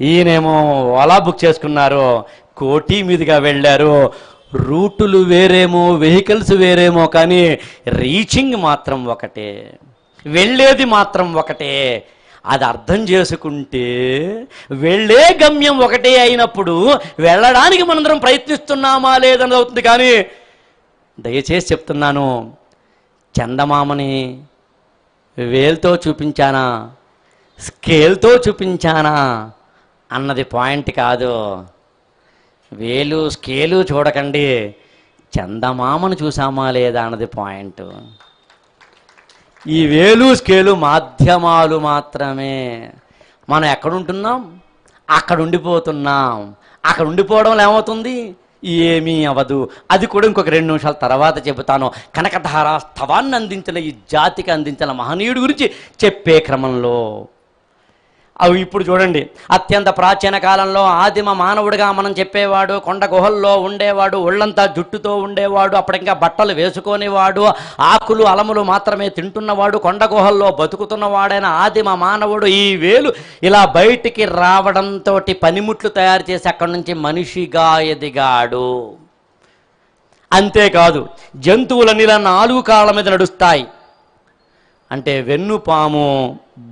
ఈయనేమో ఓలా బుక్ చేసుకున్నారు, కోటి మీదుగా వెళ్ళారు. రూటులు వేరేమో వెహికల్స్ వేరేమో కానీ రీచింగ్ మాత్రం ఒకటే, వెళ్ళేది మాత్రం ఒకటే. అది అర్థం చేసుకుంటే వెళ్ళే గమ్యం ఒకటే అయినప్పుడు వెళ్ళడానికి మనందరం ప్రయత్నిస్తున్నామా లేదని అవుతుంది. కానీ దయచేసి చెప్తున్నాను, చందమామని వేలుతో చూపించానా స్కేల్తో చూపించానా అన్నది పాయింట్ కాదు. వేలు స్కేలు చూడకండి, చందమామను చూసామా లేదా అన్నది పాయింట్. ఈ వేలు స్కేలు మాధ్యమాలు మాత్రమే. మనం ఎక్కడుంటున్నాం అక్కడ ఉండిపోతున్నాం. అక్కడ ఉండిపోవడం ఏమవుతుంది? ఏమీ అవదు. అది కూడా ఇంకొక 2 నిమిషాల తర్వాత చెబుతాను. కనకధార స్తవాన్ని అందించిన ఈ జాతికి అందించిన మహనీయుడి గురించి చెప్పే క్రమంలో అవి ఇప్పుడు చూడండి. అత్యంత ప్రాచీన కాలంలో ఆదిమ మానవుడిగా మనం చెప్పేవాడు కొండ గుహల్లో ఉండేవాడు, ఒళ్ళంతా జుట్టుతో ఉండేవాడు, అప్పటింకా బట్టలు వేసుకొనేవాడు, ఆకులు అలములు మాత్రమే తింటున్నవాడు, కొండ గుహల్లో బతుకుతున్నవాడైన ఆదిమ మానవుడు ఈ వేలు ఇలా బయటికి రావడంతో పనిముట్లు తయారు చేసి అక్కడి నుంచి మనిషిగా ఎదిగాడు. అంతేకాదు, జంతువులన్నీ ఇలా 4 కాళ్ళ మీద నడుస్తాయి. అంటే వెన్నుపాము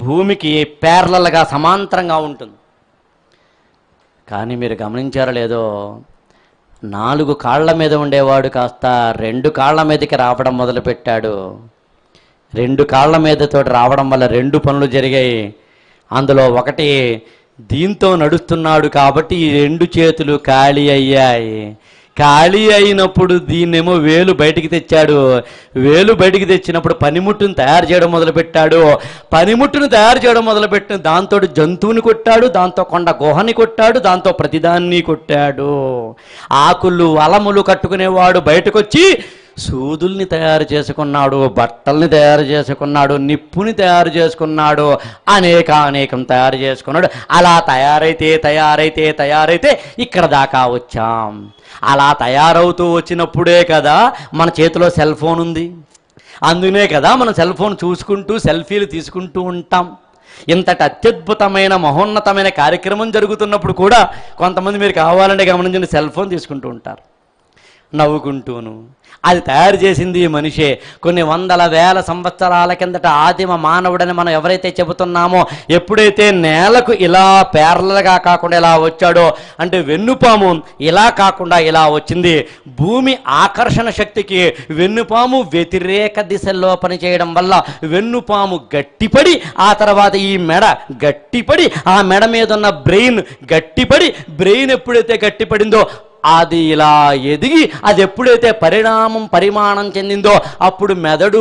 భూమికి ప్యారలల్గా సమాంతరంగా ఉంటుంది. కానీ మీరు గమనించారో లేదో, 4 కాళ్ళ మీద ఉండేవాడు కాస్త 2 కాళ్ళ మీదకి రావడం మొదలుపెట్టాడు. 2 కాళ్ళ మీదతో రావడం వల్ల 2 పనులు జరిగాయి. అందులో ఒకటి, దీంతో నడుస్తున్నాడు కాబట్టి ఈ 2 చేతులు ఖాళీ అయ్యాయి. ఖాళీ అయినప్పుడు దీన్నేమో వేలు బయటికి తెచ్చాడు. వేలు బయటికి తెచ్చినప్పుడు పనిముట్టును తయారు చేయడం మొదలుపెట్టాడు. పనిముట్టును తయారు చేయడం మొదలుపెట్టిన దాంతో జంతువుని కొట్టాడు, దాంతో కొండ గుహని కొట్టాడు, దాంతో ప్రతిదాన్ని కొట్టాడు. ఆకులు అలములు కట్టుకునేవాడు బయటకు వచ్చి సూదుల్ని తయారు చేసుకున్నాడు, బట్టల్ని తయారు చేసుకున్నాడు, నిప్పుని తయారు చేసుకున్నాడు, అనేకం తయారు చేసుకున్నాడు. అలా తయారైతే ఇక్కడ దాకా వచ్చాం. అలా తయారవుతూ వచ్చినప్పుడే కదా మన చేతిలో సెల్ ఫోన్ ఉంది. అందునే కదా మనం సెల్ ఫోన్ చూసుకుంటూ సెల్ఫీలు తీసుకుంటూ ఉంటాం. ఇంతటి అత్యద్భుతమైన మహోన్నతమైన కార్యక్రమం జరుగుతున్నప్పుడు కూడా కొంతమంది మీరు కావాలంటే గమనించండి, సెల్ ఫోన్ తీసుకుంటూ ఉంటారు నవ్వుకుంటూను. అది తయారు చేసింది మనిషే. కొన్ని వందల వేల సంవత్సరాల కిందట ఆదిమ మానవుడని మనం ఎవరైతే చెబుతున్నామో, ఎప్పుడైతే నేలకు ఇలా పేర్లగా కాకుండా ఇలా వచ్చాడో, అంటే వెన్నుపాము ఇలా కాకుండా ఇలా వచ్చింది. భూమి ఆకర్షణ శక్తికి వెన్నుపాము వ్యతిరేక దిశలో పనిచేయడం వల్ల వెన్నుపాము గట్టిపడి, ఆ తర్వాత ఈ మెడ గట్టిపడి, ఆ మెడ మీద ఉన్న బ్రెయిన్ గట్టిపడి, బ్రెయిన్ ఎప్పుడైతే గట్టిపడిందో అది ఇలా ఎదిగి, అది ఎప్పుడైతే పరిమాణం చెందిందో అప్పుడు మెదడు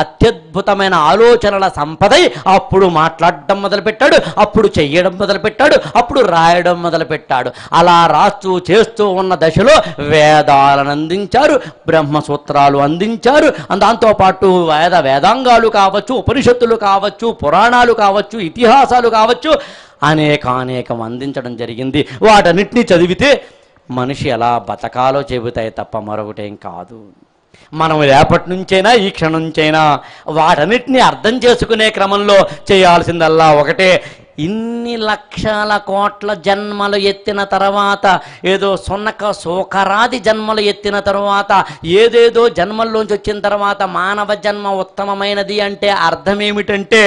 అత్యద్భుతమైన ఆలోచనల సంపదై అప్పుడు మాట్లాడడం మొదలుపెట్టాడు, అప్పుడు చెయ్యడం మొదలుపెట్టాడు, అప్పుడు రాయడం మొదలుపెట్టాడు. అలా రాస్తూ చేస్తూ ఉన్న దశలో వేదాలను అందించారు, బ్రహ్మసూత్రాలు అందించారు. దాంతోపాటు వేదాంగాలు కావచ్చు, ఉపనిషత్తులు కావచ్చు, పురాణాలు కావచ్చు, ఇతిహాసాలు కావచ్చు, అనేకం అందించడం జరిగింది. వాటన్నిటినీ చదివితే మనిషి ఎలా బతకాలో చెబుతాయి తప్ప మరొకటేం కాదు. మనం రేపటి నుంచైనా ఈ క్షణం నుంచైనా వాటన్నిటిని అర్థం చేసుకునే క్రమంలో చేయాల్సిందల్లా ఒకటే. ఇన్ని లక్షల కోట్ల జన్మలు ఎత్తిన తర్వాత, ఏదో సోకరాది జన్మలు ఎత్తిన తర్వాత, ఏదేదో జన్మల్లోంచి వచ్చిన తర్వాత మానవ జన్మ ఉత్తమమైనది అంటే అర్థం ఏమిటంటే,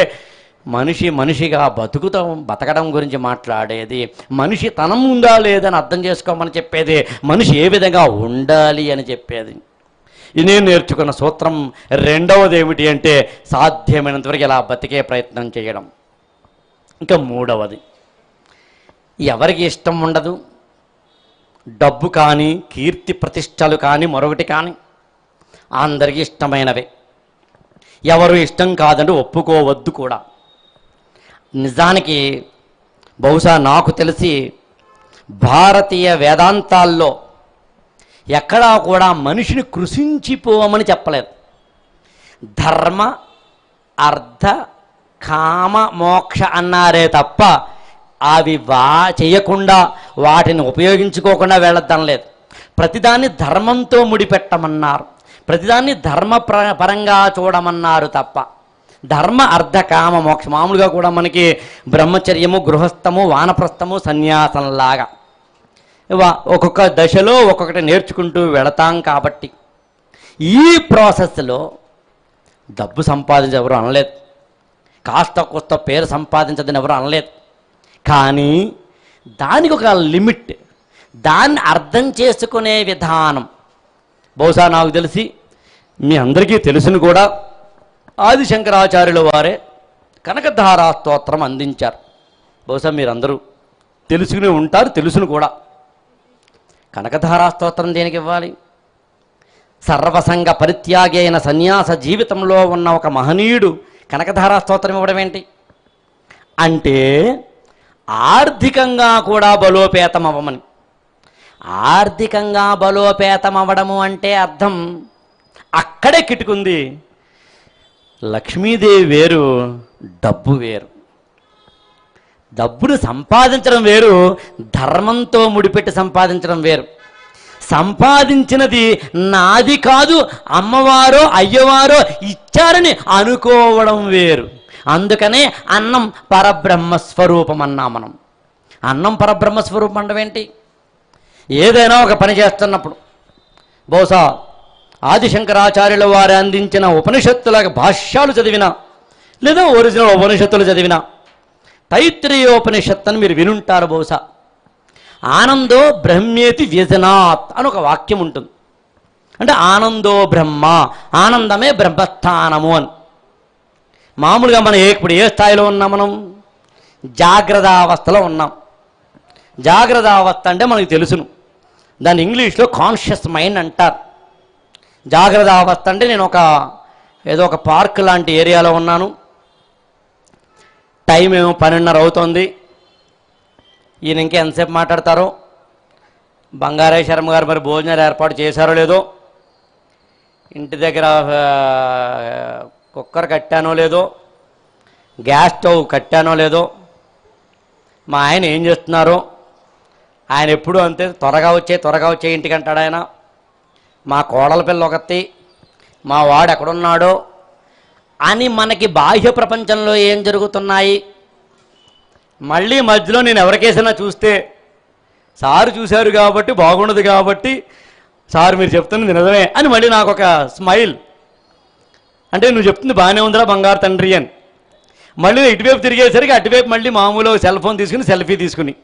మనిషిగా బతకడం గురించి మాట్లాడేది, మనిషి తనం ఉందా లేదని అర్థం చేసుకోమని చెప్పేది, మనిషి ఏ విధంగా ఉండాలి అని చెప్పేది. నేను నేర్చుకున్న సూత్రం రెండవది ఏమిటి అంటే, సాధ్యమైనంతవరకు ఇలా బతికే ప్రయత్నం చేయడం. ఇంకా మూడవది, ఎవరికి ఇష్టం ఉండదు డబ్బు కానీ, కీర్తి ప్రతిష్టలు కానీ, మరొకటి కానీ, అందరికీ ఇష్టమైనవే. ఎవరు ఇష్టం కాదంటే ఒప్పుకోవద్దు కూడా. నిజానికి బహుశా నాకు తెలిసి భారతీయ వేదాంతాల్లో ఎక్కడా కూడా మనిషిని కృషించిపోవమని చెప్పలేదు. ధర్మ, అర్థ, కామ, మోక్ష అన్నారే తప్ప అవి చేయకుండా, వాటిని ఉపయోగించుకోకుండా వెళ్ళొద్దనలేదు. ప్రతిదాన్ని ధర్మంతో ముడిపెట్టమన్నారు, ప్రతిదాన్ని పరంగా చూడమన్నారు తప్ప ధర్మ, అర్థ, కామ, మోక్ష మామూలుగా కూడా మనకి బ్రహ్మచర్యము, గృహస్థము, వానప్రస్థము, సన్యాసంలాగా ఒక్కొక్క దశలో ఒక్కొక్కటి నేర్చుకుంటూ వెళతాం. కాబట్టి ఈ ప్రాసెస్లో డబ్బు సంపాదించి ఎవరు అనలేదు, కాస్త కొస్త పేరు సంపాదించదని ఎవరు అనలేదు. కానీ దానికి ఒక లిమిట్, దాన్ని అర్థం చేసుకునే విధానం బహుశా నాకు తెలిసి మీ అందరికీ తెలుసును కూడా. ఆదిశంకరాచార్యుల వారే కనకధారా స్తోత్రం అందించారు. బహుశా మీరందరూ తెలుసుకుని ఉంటారు, తెలుసును కూడా. కనకధారా స్తోత్రం దేనికి ఇవ్వాలి? సర్వసంగ పరిత్యాగి అయిన సన్యాస జీవితంలో ఉన్న ఒక మహనీయుడు కనకధారా స్తోత్రం ఇవ్వడం ఏంటి అంటే, ఆర్థికంగా కూడా బలోపేతం అవ్వమని. ఆర్థికంగా బలోపేతం అవ్వడము అంటే అర్థం అక్కడే కిటుకుంది. లక్ష్మీదేవి వేరు, డబ్బు వేరు. డబ్బును సంపాదించడం వేరు, ధర్మంతో ముడిపెట్టి సంపాదించడం వేరు. సంపాదించినది నాది కాదు, అమ్మవారో అయ్యవారో ఇచ్చారని అనుకోవడం వేరు. అందుకనే అన్నం పరబ్రహ్మస్వరూపం అన్నా మనం. అన్నం పరబ్రహ్మస్వరూపం అంటే ఏంటి? ఏదైనా ఒక పని చేస్తున్నప్పుడు బహుశా ఆదిశంకరాచార్యుల వారు అందించిన ఉపనిషత్తుల భాష్యాలు చదివినా, లేదా ఒరిజినల్ ఉపనిషత్తులు చదివినా, తైత్రీయోపనిషత్తు అని మీరు వినుంటారు బహుశా. ఆనందో బ్రహ్మేతి వ్యజనాత్ అని ఒక వాక్యం ఉంటుంది. అంటే ఆనందో బ్రహ్మ, ఆనందమే బ్రహ్మస్థానము అని. మామూలుగా మనం ఇప్పుడు ఏ స్థాయిలో ఉన్నాం? మనం జాగ్రత్త అవస్థలో ఉన్నాం. జాగ్రత్త అవస్థ అంటే మనకు తెలుసును, దాన్ని ఇంగ్లీష్లో కాన్షియస్ మైండ్ అంటారు. జాగ్రత్త అవస్థ అంటే నేను ఏదో ఒక పార్క్ లాంటి ఏరియాలో ఉన్నాను, టైం ఏమో 12:30 అవుతోంది. ఈయన ఇంకా ఎంతసేపు మాట్లాడతారో, బంగారే శర్మ గారు మరి భోజనాలు ఏర్పాటు చేశారో లేదో, ఇంటి దగ్గర కుక్కర్ కట్టానో లేదో, గ్యాస్ స్టవ్ కట్టానో లేదో, మా ఆయన ఏం చేస్తున్నారో, ఆయన ఎప్పుడూ అంతే త్వరగా వచ్చే ఇంటికి అంటాడు ఆయన. మా కోడల పిల్ల ఒకటి, మా వాడు ఎక్కడున్నాడో అని మనకి బాహ్య ప్రపంచంలో ఏం జరుగుతున్నాయి. మళ్ళీ మధ్యలో నేను ఎవరికేసినా చూస్తే, సారు చూశారు కాబట్టి బాగుండదు కాబట్టి సార్ మీరు చెప్తున్నది నిజమే అని మళ్ళీ నాకు ఒక స్మైల్, అంటే నువ్వు చెప్తుంది బాగానే ఉందిరా బంగారు తండ్రి అని. మళ్ళీ ఇటువైపు తిరిగేసరికి అటువైపు మళ్ళీ మామూలు సెల్ ఫోన్ తీసుకుని సెల్ఫీ తీసుకుని,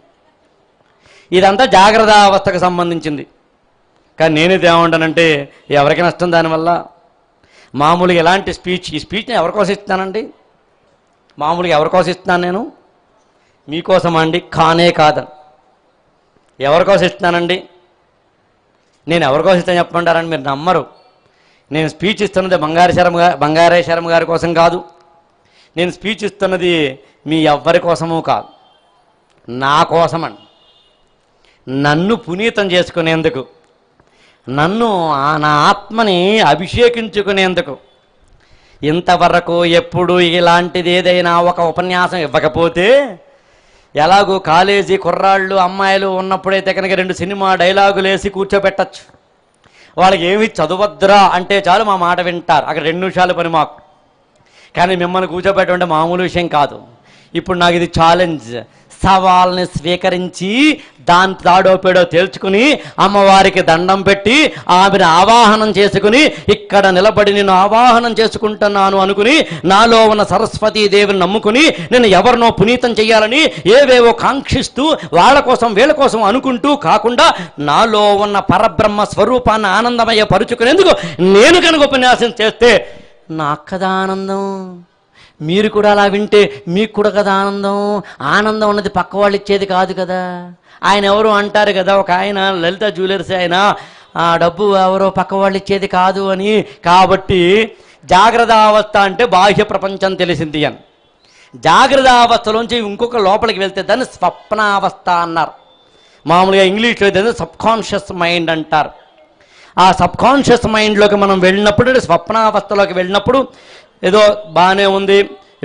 ఇదంతా జాగ్రత్త అవస్థకు సంబంధించింది. కానీ నేనైతే ఏమంటానంటే ఎవరికి నష్టం దానివల్ల. మామూలుగా ఎలాంటి ఈ స్పీచ్ నేను ఎవరికోసం ఇస్తున్నానండి? మామూలుగా ఎవరికోసం ఇస్తున్నాను? నేను మీకోసం అండి, కానే కాదని. ఎవరికోసం ఇస్తున్నానండి? నేను ఎవరికోసం ఇస్తాను చెప్పమంటారని మీరు నమ్మరు. నేను స్పీచ్ ఇస్తున్నది బంగారే శర్మ గారి కోసం కాదు. నేను స్పీచ్ ఇస్తున్నది మీ ఎవ్వరి కోసము కాదు, నా కోసమండి. నన్ను పునీతం చేసుకునేందుకు, నన్ను నా ఆత్మని అభిషేకించుకునేందుకు. ఇంతవరకు ఎప్పుడు ఇలాంటిది ఏదైనా ఒక ఉపన్యాసం ఇవ్వకపోతే, ఎలాగూ కాలేజీ కుర్రాళ్ళు అమ్మాయిలు ఉన్నప్పుడైతే కనుక 2 సినిమా డైలాగులు వేసి కూర్చోబెట్టచ్చు. వాళ్ళకి ఏమి చదవద్దురా అంటే చాలు మా మాట వింటారు, అక్కడ 2 నిమిషాలు పని మాకు. కానీ మిమ్మల్ని కూర్చోబెట్టమంటే మామూలు విషయం కాదు. ఇప్పుడు నాకు ఇది ఛాలెంజ్. సవాల్ని స్వీకరించి దాని తాడో పేడో తేల్చుకుని అమ్మవారికి దండం పెట్టి ఆమెను ఆవాహనం చేసుకుని ఇక్కడ నిలబడి నేను ఆవాహనం చేసుకుంటున్నాను అనుకుని నాలో ఉన్న సరస్వతీదేవిని నమ్ముకుని నేను ఎవరినో పునీతం చేయాలని ఏవేవో కాంక్షిస్తూ వాళ్ళ కోసం వీళ్ళ కోసం అనుకుంటూ కాకుండా నాలో ఉన్న పరబ్రహ్మ స్వరూపాన్ని ఆనందమయ్య పరుచుకునేందుకు నేను కనుక ఉపన్యాసం చేస్తే నాకు కదా ఆనందం. మీరు కూడా అలా వింటే మీకు కూడా కదా ఆనందం. ఆనందం ఉన్నది పక్క వాళ్ళు ఇచ్చేది కాదు కదా. ఆయన ఎవరు అంటారు కదా, ఒక ఆయన లలిత జ్యువెలర్స్, ఆయన ఆ డబ్బు ఎవరో పక్క వాళ్ళు ఇచ్చేది కాదు అని. కాబట్టి జాగ్రత్త అవస్థ అంటే బాహ్య ప్రపంచం తెలిసింది అని. జాగ్రత్త అవస్థలోంచి ఇంకొక లోపలికి వెళ్తే దాన్ని స్వప్నావస్థ అన్నారు. మామూలుగా ఇంగ్లీష్లో ఏదైనా సబ్కాన్షియస్ మైండ్ అంటారు. ఆ సబ్కాన్షియస్ మైండ్లోకి మనం వెళ్ళినప్పుడు, స్వప్నావస్థలోకి వెళ్ళినప్పుడు ఏదో బాగానే ఉంది,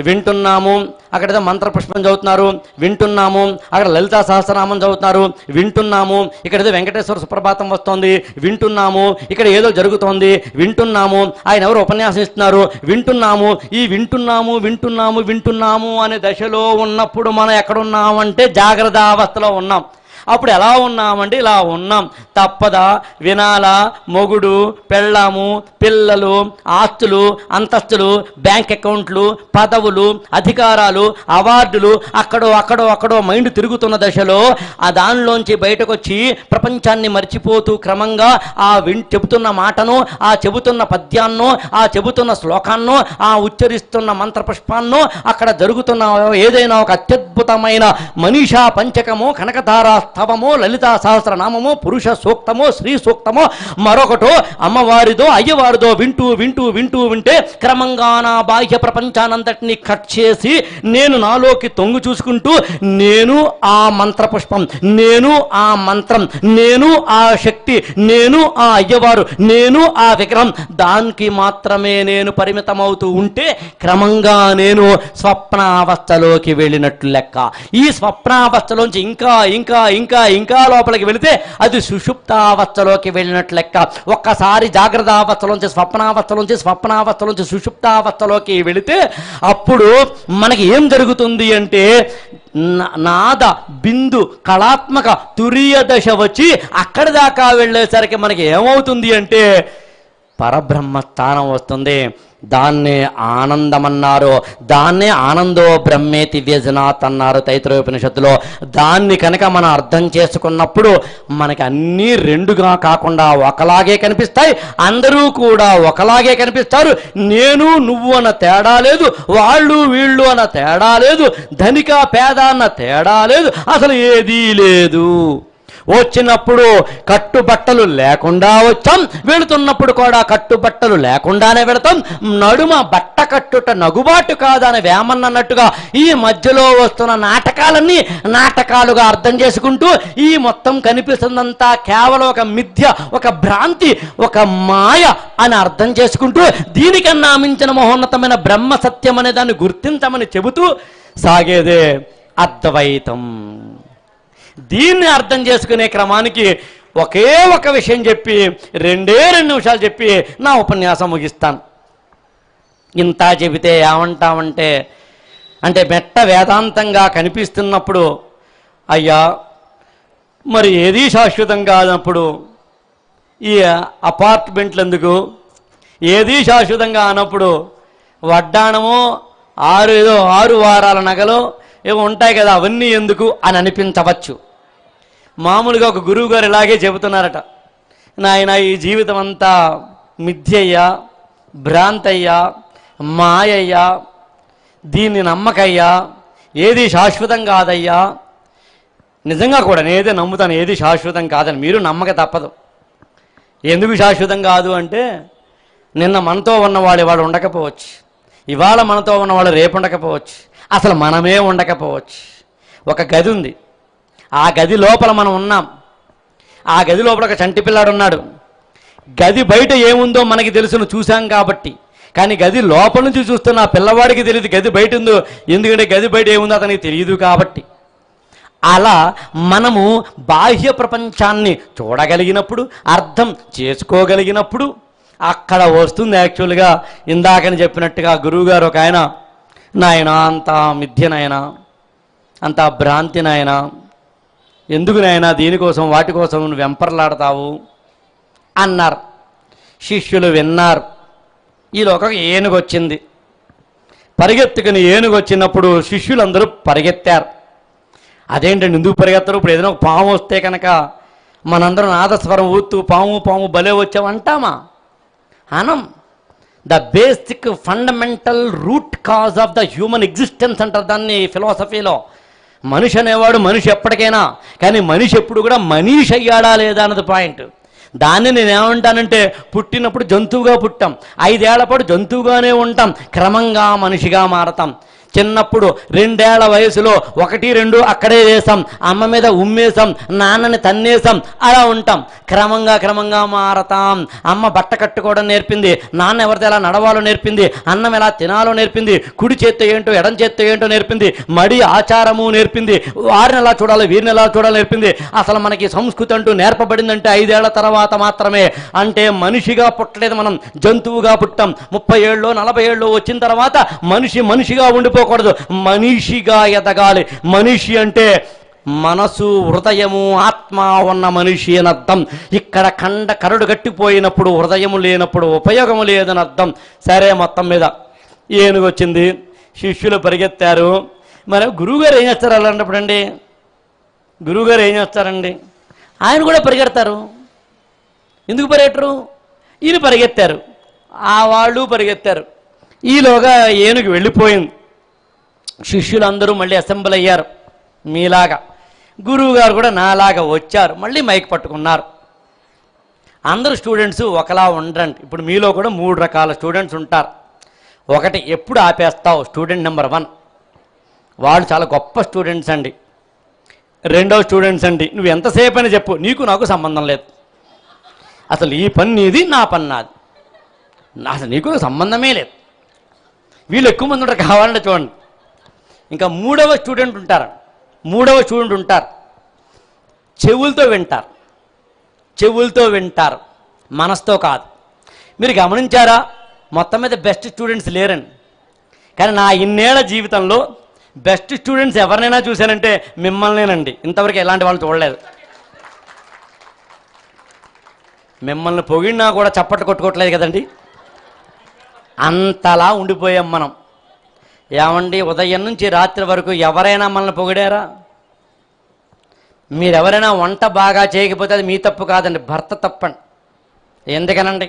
వింటున్నాము, అక్కడేదో మంత్రపుష్పం చదువుతున్నారు, వింటున్నాము, అక్కడ లలితా సహస్రనామం చదువుతున్నారు, వింటున్నాము, ఇక్కడ ఏదో వెంకటేశ్వర సుప్రభాతం వస్తోంది, వింటున్నాము, ఇక్కడ ఏదో జరుగుతోంది, వింటున్నాము, ఆయన ఎవరు ఉపన్యాసం ఇస్తున్నారు, వింటున్నాము. ఈ వింటున్నాము అనే దశలో ఉన్నప్పుడు మనం ఎక్కడున్నామంటే జాగ్రత్త అవస్థలో ఉన్నాం. అప్పుడు ఎలా ఉన్నామంటే ఇలా ఉన్నాం. తప్పదా? వినాలా? మొగుడు, పెళ్ళాము, పిల్లలు, ఆస్తులు, అంతస్తులు, బ్యాంక్ అకౌంట్లు, పదవులు, అధికారాలు, అవార్డులు, అక్కడో మైండ్ తిరుగుతున్న దశలో ఆ దానిలోంచి బయటకు వచ్చి ప్రపంచాన్ని మర్చిపోతూ క్రమంగా ఆ చెబుతున్న మాటను, ఆ చెబుతున్న పద్యాన్నో, ఆ చెబుతున్న శ్లోకాన్నో, ఆ ఉచ్చరిస్తున్న మంత్రపుష్పాన్నో, అక్కడ జరుగుతున్న ఏదైనా ఒక అత్యద్భుతమైన మనీషా పంచకమో, కనకధారా స్తవమో, లలితా సహస్రనామమో, పురుష సూక్తమో, స్త్రీ సూక్తమో, మరొకటో అమ్మవారిదో అయ్యవారిదో వింటే క్రమంగా నా బాహ్య ప్రపంచానంతటినీ కట్ చేసి నేను నాలోకి తొంగు చూసుకుంటూ నేను ఆ మంత్రపుష్పం, నేను ఆ మంత్రం, నేను ఆ శక్తి, నేను ఆ అయ్యవారు, నేను ఆ విగ్రహం, దానికి మాత్రమే నేను పరిమితమవుతూ ఉంటే క్రమంగా నేను స్వప్నావస్థలోకి వెళ్ళినట్లు లెక్క. ఈ స్వప్నావస్థలోంచి ఇంకా ఇంకా ఇంకా ఇంకా లోపలికి వెళితే అది సుషుప్తావస్థలోకి వెళ్ళినట్లు లెక్క. ఒక్కసారి జాగ్రత్త అవస్థలోంచి స్వప్నావస్థలోంచి సుషుప్తావస్థలోకి వెళితే అప్పుడు మనకి ఏం జరుగుతుంది అంటే నాద బిందు కళాత్మక తురీయ దశ వచ్చి అక్కడి దాకా వెళ్ళేసరికి మనకి ఏమవుతుంది అంటే పరబ్రహ్మ స్థానం వస్తుంది. దాన్నే ఆనందమన్నారు. దాన్నే ఆనందో బ్రహ్మేతి వ్యజనాత్ అన్నారు తైత్రీయోపనిషత్తులో. దాన్ని కనుక మనం అర్థం చేసుకున్నప్పుడు మనకి అన్నీ రెండుగా కాకుండా ఒకలాగే కనిపిస్తాయి. అందరూ కూడా ఒకలాగే కనిపిస్తారు. నేను నువ్వు అన్న తేడా లేదు, వాళ్ళు వీళ్ళు అన్న తేడా లేదు, ధనిక పేద అన్న తేడా లేదు, అసలు ఏదీ లేదు. వచ్చినప్పుడు కట్టుబట్టలు లేకుండా వచ్చాం, వెళుతున్నప్పుడు కూడా కట్టుబట్టలు లేకుండానే వెళతాం. నడుమ బట్ట కట్టుట నగుబాటు కాదని వేమన్నట్టుగా ఈ మధ్యలో వస్తున్న నాటకాలన్నీ నాటకాలుగా అర్థం చేసుకుంటూ ఈ మొత్తం కనిపిస్తుందంతా కేవలం ఒక మిథ్య, ఒక భ్రాంతి, ఒక మాయ అని అర్థం చేసుకుంటూ దీనికన్నా మించిన మహోన్నతమైన బ్రహ్మ సత్యం అనే దాన్ని గుర్తించమని చెబుతూ సాగేదే అద్వైతం. దీన్ని అర్థం చేసుకునే క్రమానికి ఒకే ఒక విషయం చెప్పి 2 నిమిషాలు చెప్పి నా ఉపన్యాసం ముగిస్తాను. ఇంత చెబితే ఏమంటామంటే, అంటే మెట్ట వేదాంతంగా కనిపిస్తున్నప్పుడు అయ్యా మరి ఏదీ శాశ్వతం కానప్పుడు ఈ అపార్ట్మెంట్లు ఎందుకు, ఏదీ శాశ్వతంగా అన్నప్పుడు వడ్డాణము 6 వారాల నగలు ఏమో ఉంటాయి కదా, అవన్నీ ఎందుకు అని అనిపించవచ్చు. మామూలుగా ఒక గురువు గారు ఇలాగే చెబుతున్నారట, నాయన ఈ జీవితం అంతా మిథ్యయ్యా, భ్రాంతయ్యా, మాయయ్యా, దీన్ని నమ్మకయ్యా, ఏది శాశ్వతం కాదయ్యా. నిజంగా కూడా నేనైతే నమ్ముతాను ఏది శాశ్వతం కాదని. మీరు నమ్మక తప్పదు. ఎందుకు శాశ్వతం కాదు అంటే, నిన్న మనతో ఉన్నవాడు ఇవాళ ఉండకపోవచ్చు, ఇవాళ మనతో ఉన్నవాళ్ళు రేపు ఉండకపోవచ్చు, అసలు మనమే ఉండకపోవచ్చు. ఒక గది ఉంది, ఆ గది లోపల మనం ఉన్నాం. ఆ గది లోపల ఒక చంటి పిల్లాడు ఉన్నాడు. గది బయట ఏముందో మనకి తెలుసును, చూసాం కాబట్టి. కానీ గది లోపల నుంచి చూస్తున్న ఆ పిల్లవాడికి తెలియదు గది బయట ఉందో, ఎందుకంటే గది బయట ఏముందో అతనికి తెలియదు కాబట్టి. అలా మనము బాహ్య ప్రపంచాన్ని చూడగలిగినప్పుడు, అర్థం చేసుకోగలిగినప్పుడు అక్కడ వస్తుంది యాక్చువల్గా ఇందాకని చెప్పినట్టుగా గురువుగారు ఒక ఆయన, నాయన అంతా మిథ్యనైనా, అంతా భ్రాంతి నాయన, ఎందుకు నాయనా దీనికోసం వాటి కోసం నువ్వు వెంపర్లాడతావు అన్నారు. శిష్యులు విన్నారు. ఈలోక ఏనుగు వచ్చింది. పరిగెత్తుకుని ఏనుగు వచ్చినప్పుడు శిష్యులందరూ పరిగెత్తారు. అదేంటండి ఎందుకు పరిగెత్తరు? ఇప్పుడు ఏదైనా పాము వస్తే కనుక మనందరం నాదస్వరం ఊతూ పాము పాము భలే వచ్చామంటామా? అనం. The basic fundamental root cause of the human existence అంటారు దాన్ని ఫిలాసఫీలో. మనిషి అనేవాడు మనిషి ఎప్పటికైనా, కానీ మనిషి ఎప్పుడు కూడా మనీషి అయ్యాడా లేదా అన్నది పాయింట్. దాన్ని నేనేమంటానంటే, పుట్టినప్పుడు జంతువుగా పుట్టాం, 5 ఏళ్ల పాటు జంతువుగానే ఉంటాం, క్రమంగా మనిషిగా మారతాం. చిన్నప్పుడు 2 ఏళ్ల వయసులో 1, 2 అక్కడే వేసాం, అమ్మ మీద ఉమ్మేసాం, నాన్నని తన్నేసాం, అలా ఉంటాం. క్రమంగా క్రమంగా మారతాం. అమ్మ బట్ట కట్టుకోవడం నేర్పింది, నాన్న ఎవరితో ఎలా నడవాలో నేర్పింది, అన్నం ఎలా తినాలో నేర్పింది, కుడి చేత్తో ఏంటో ఎడం చేత్తో ఏంటో నేర్పింది, మడి ఆచారము నేర్పింది, వారిని ఎలా చూడాలో వీరిని ఎలా చూడాలో నేర్పింది. అసలు మనకి సంస్కృతి అంటూ నేర్పబడిందంటే 5 ఏళ్ల తర్వాత మాత్రమే. అంటే మనిషిగా పుట్టలేదు మనం, జంతువుగా పుట్టాం. 30 ఏళ్ళు 40 ఏళ్ళు వచ్చిన తర్వాత మనిషిగా ఉండిపోకూడదు, మనిషిగా ఎదగాలి. మనిషి అంటే మనసు, హృదయము, ఆత్మ ఉన్న మనిషి అని అర్థం. ఇక్కడ కరడు గట్టిపోయినప్పుడు, హృదయము లేనప్పుడు ఉపయోగము లేదని అర్థం. సరే, మొత్తం మీద ఏనుగు వచ్చింది, శిష్యులు పరిగెత్తారు. మరి గురువుగారు ఏం చేస్తారు అలాంటప్పుడు అండి? గురువుగారు ఏం చేస్తారండి? ఆయన కూడా పరిగెడతారు. ఎందుకు పరిగెట్టరు? ఈయన పరిగెత్తారు, ఆ వాళ్ళు పరిగెత్తారు. ఈలోగా ఏనుగు వెళ్ళిపోయింది. శిష్యులందరూ మళ్ళీ అసెంబ్ల్ అయ్యారు. మీలాగా గురువు గారు కూడా నాలాగా వచ్చారు, మళ్ళీ మైక్ పట్టుకున్నారు. అందరు స్టూడెంట్స్ ఒకలా ఉండరండి. ఇప్పుడు మీలో కూడా 3 రకాల స్టూడెంట్స్ ఉంటారు. ఒకటి, ఎప్పుడు ఆపేస్తావు, స్టూడెంట్ నెంబర్ 1, వాళ్ళు చాలా గొప్ప స్టూడెంట్స్ అండి. రెండో స్టూడెంట్స్ అండి, నువ్వు ఎంతసేపు అని చెప్పు, నీకు నాకు సంబంధం లేదు, అసలు ఈ పని నీది, నా పని నాది, అసలు నీకు సంబంధమే లేదు. వీళ్ళు ఎక్కువ మంది ఉంటారు, కావాలంటే చూడండి. ఇంకా మూడవ స్టూడెంట్ ఉంటారు. చెవులతో వింటారు, మనసుతో కాదు. మీరు గమనించారా? మొత్తం మీద బెస్ట్ స్టూడెంట్స్ లేరండి. కానీ నా ఇన్నేళ్ల జీవితంలో బెస్ట్ స్టూడెంట్స్ ఎవరినైనా చూశానంటే మిమ్మల్నేనండి. ఇంతవరకు ఎలాంటి వాళ్ళు చూడలేదు. మిమ్మల్ని పొగిడినా కూడా చప్పట్లు కొట్టుకోవట్లేదు కదండి. అంతలా ఉండిపోయాం మనం. ఏమండి, ఉదయం నుంచి రాత్రి వరకు ఎవరైనా మనల్ని పొగిడారా? మీరెవరైనా వంట బాగా చేయకపోతే అది మీ తప్పు కాదండి, భర్త తప్పండి. ఎందుకనండి,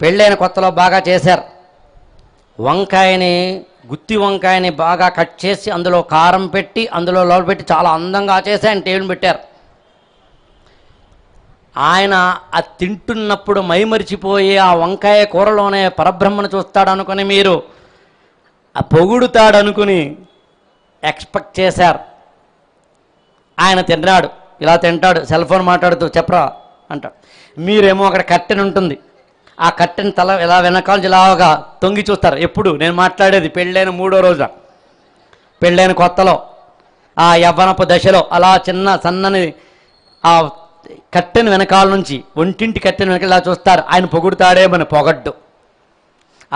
పెళ్ళైన కొత్తలో బాగా చేశారు, గుత్తి వంకాయని బాగా కట్ చేసి అందులో కారం పెట్టి అందులో లోపల పెట్టి చాలా అందంగా చేసి ఆయన టేబుల్ పెట్టారు. ఆయన అది తింటున్నప్పుడు మైమరిచిపోయి ఆ వంకాయ కూరలోనే పరబ్రహ్మను చూస్తాడు అనుకుని మీరు ఆ పొగుడుతాడు అనుకుని ఎక్స్పెక్ట్ చేశారు. ఆయన తిన్నాడు, ఇలా తింటాడు, సెల్ ఫోన్ మాట్లాడుతూ చెప్పరా అంటాడు. మీరేమో అక్కడ కట్టెన ఉంటుంది, ఆ కట్టెని తల ఇలా వెనకాల ఇలాగా తొంగి చూస్తారు. ఎప్పుడు నేను మాట్లాడేది పెళ్ళైన 3వ రోజు, పెళ్ళైన కొత్తలో ఆ యవ్వనపు దశలో అలా చిన్న సన్నని ఆ కట్టెను వెనకాల నుంచి ఒంటింటి కట్టెను వెనకాల ఇలా చూస్తారు. ఆయన పొగుడుతాడే మన పొగడ్డు.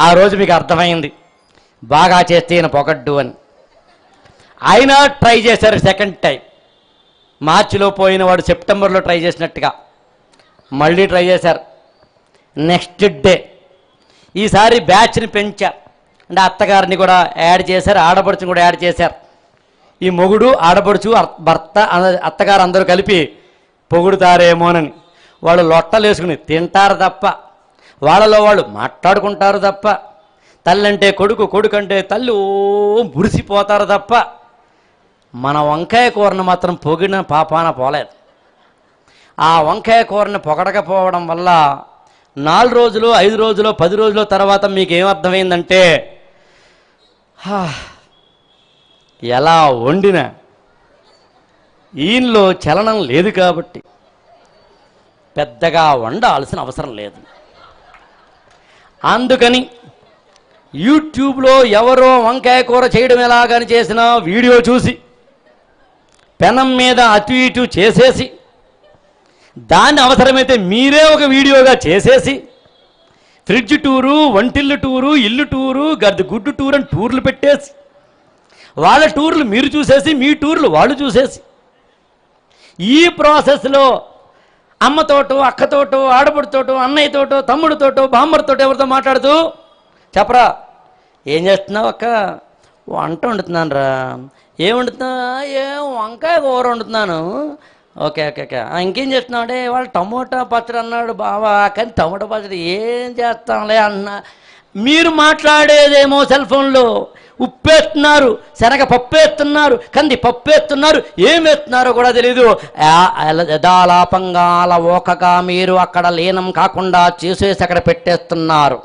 ఆ రోజు మీకు అర్థమైంది బాగా చేస్తే ఈయన పొగడ్డు అని. ఆయన ట్రై చేశారు సెకండ్ టైం. మార్చిలో పోయిన వాడు సెప్టెంబర్లో ట్రై చేసినట్టుగా మళ్ళీ ట్రై చేశారు. నెక్స్ట్ డే ఈసారి బ్యాచ్ని పెంచారు. అంటే అత్తగారిని కూడా యాడ్ చేశారు, ఆడపడుచుని కూడా యాడ్ చేశారు. ఈ మొగుడు ఆడపడుచు భర్త అత్తగారు అందరూ కలిపి పొగుడుతారేమోనని వాళ్ళు లొట్టలు వేసుకుని తింటారు తప్ప, వాళ్ళలో వాళ్ళు మాట్లాడుకుంటారు తప్ప, తల్లి అంటే కొడుకు, కొడుకు అంటే తల్లి మురిసిపోతారు తప్ప మన వంకాయ కూరను మాత్రం పొగిడిన పాపాన పోలేదు. ఆ వంకాయ కూరని పొగడకపోవడం వల్ల 4 రోజులు 5 రోజులు 10 రోజుల తర్వాత మీకు ఏమర్థమైందంటే ఎలా వండినా ఈయనలో చలనం లేదు కాబట్టి పెద్దగా వండాల్సిన అవసరం లేదు. అందుకని యూట్యూబ్లో ఎవరో వంకాయ కూర చేయడం ఎలాగని చేసిన వీడియో చూసి పెనం మీద అటు ఇటు చేసేసి దాన్ని అవసరమైతే మీరే ఒక వీడియోగా చేసేసి ఫ్రిడ్జ్ టూరు, వంటిల్లు టూరు, ఇల్లు టూరు, గుడ్డు టూర్ అని టూర్లు పెట్టేసి వాళ్ళ టూర్లు మీరు చూసేసి మీ టూర్లు వాళ్ళు చూసేసి ఈ ప్రాసెస్లో అమ్మతోటో, అక్కతోటో, ఆడపడితోటో, అన్నయ్యతోటో, తమ్ముడితోటో, బామ్మడితోటో ఎవరితో మాట్లాడుతూ చెప్పరా ఏం చేస్తున్నావు అక్క? వంట వండుతున్నాను రా. ఏం వండుతున్నా? వంకాయ కూర వండుతున్నాను. Okay okay okay. ఇంకేం చేస్తున్నావు అంటే వాళ్ళు టమోటా పచ్చడి అన్నాడు బావా, కానీ టమోటా పచ్చడి ఏం చేస్తాంలే అన్న. మీరు మాట్లాడేదేమో సెల్ ఫోన్లో ఉప్పేస్తున్నారు, శనగ పప్పు వేస్తున్నారు, కంది పప్పు వేస్తున్నారు, ఏం వేస్తున్నారో కూడా తెలీదు. యథాలాపంగా ఓకగా మీరు అక్కడ లీనం కాకుండా చేసేసి అక్కడ పెట్టేస్తున్నారు.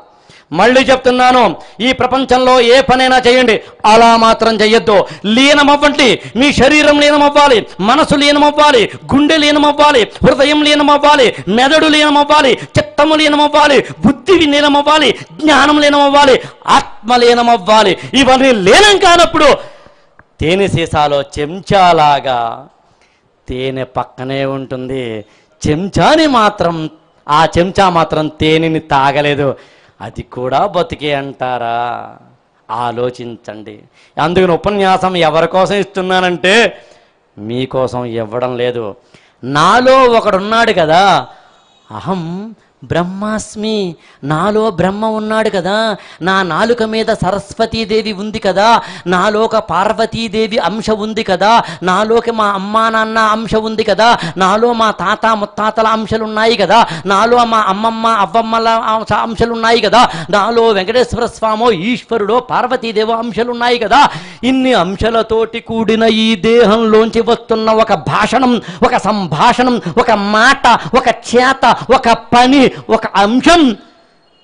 మళ్ళీ చెప్తున్నాను, ఈ ప్రపంచంలో ఏ పనైనా చేయండి, అలా మాత్రం చెయ్యొద్దు. లీనమవ్వండి. మీ శరీరం లీనమవ్వాలి, మనసు లీనమవ్వాలి, గుండె లీనమవ్వాలి, హృదయం లీనమవ్వాలి, మెదడు లీనమవ్వాలి, చిత్తము లీనమవ్వాలి, బుద్ధి లీనమవ్వాలి, జ్ఞానం లీనమవ్వాలి, ఆత్మ లీనమవ్వాలి. ఇవన్నీ లీనం కానప్పుడు తేనె సీసాలో చెంచాలాగా తేనె పక్కనే ఉంటుంది. ఆ చెంచా మాత్రం తేనెని తాగలేదు. అది కూడా బతికే అంటారా? ఆలోచించండి. అందుకని ఉపన్యాసం ఎవరి కోసం ఇస్తున్నానంటే మీకోసం ఇవ్వడం లేదు. నాలో ఒకడున్నాడు కదా, అహం బ్రహ్మాస్మి, నాలో బ్రహ్మ ఉన్నాడు కదా, నా నాలుక మీద సరస్వతీదేవి ఉంది కదా, నాలోక పార్వతీదేవి అంశ ఉంది కదా, నాలోకి మా అమ్మా నాన్న అంశ ఉంది కదా, నాలో మా తాత ముత్తాతల అంశాలు ఉన్నాయి కదా, నాలో మా అమ్మమ్మ అవ్వమ్మల అంశాలు ఉన్నాయి కదా, నాలో వెంకటేశ్వర స్వామో ఈశ్వరుడో పార్వతీదేవో అంశాలు ఉన్నాయి కదా. ఇన్ని అంశాలతోటి కూడిన ఈ దేహంలోంచి వస్తున్న ఒక భాషణం, ఒక సంభాషణం, ఒక మాట, ఒక చేత, ఒక పని, ఒక అంశం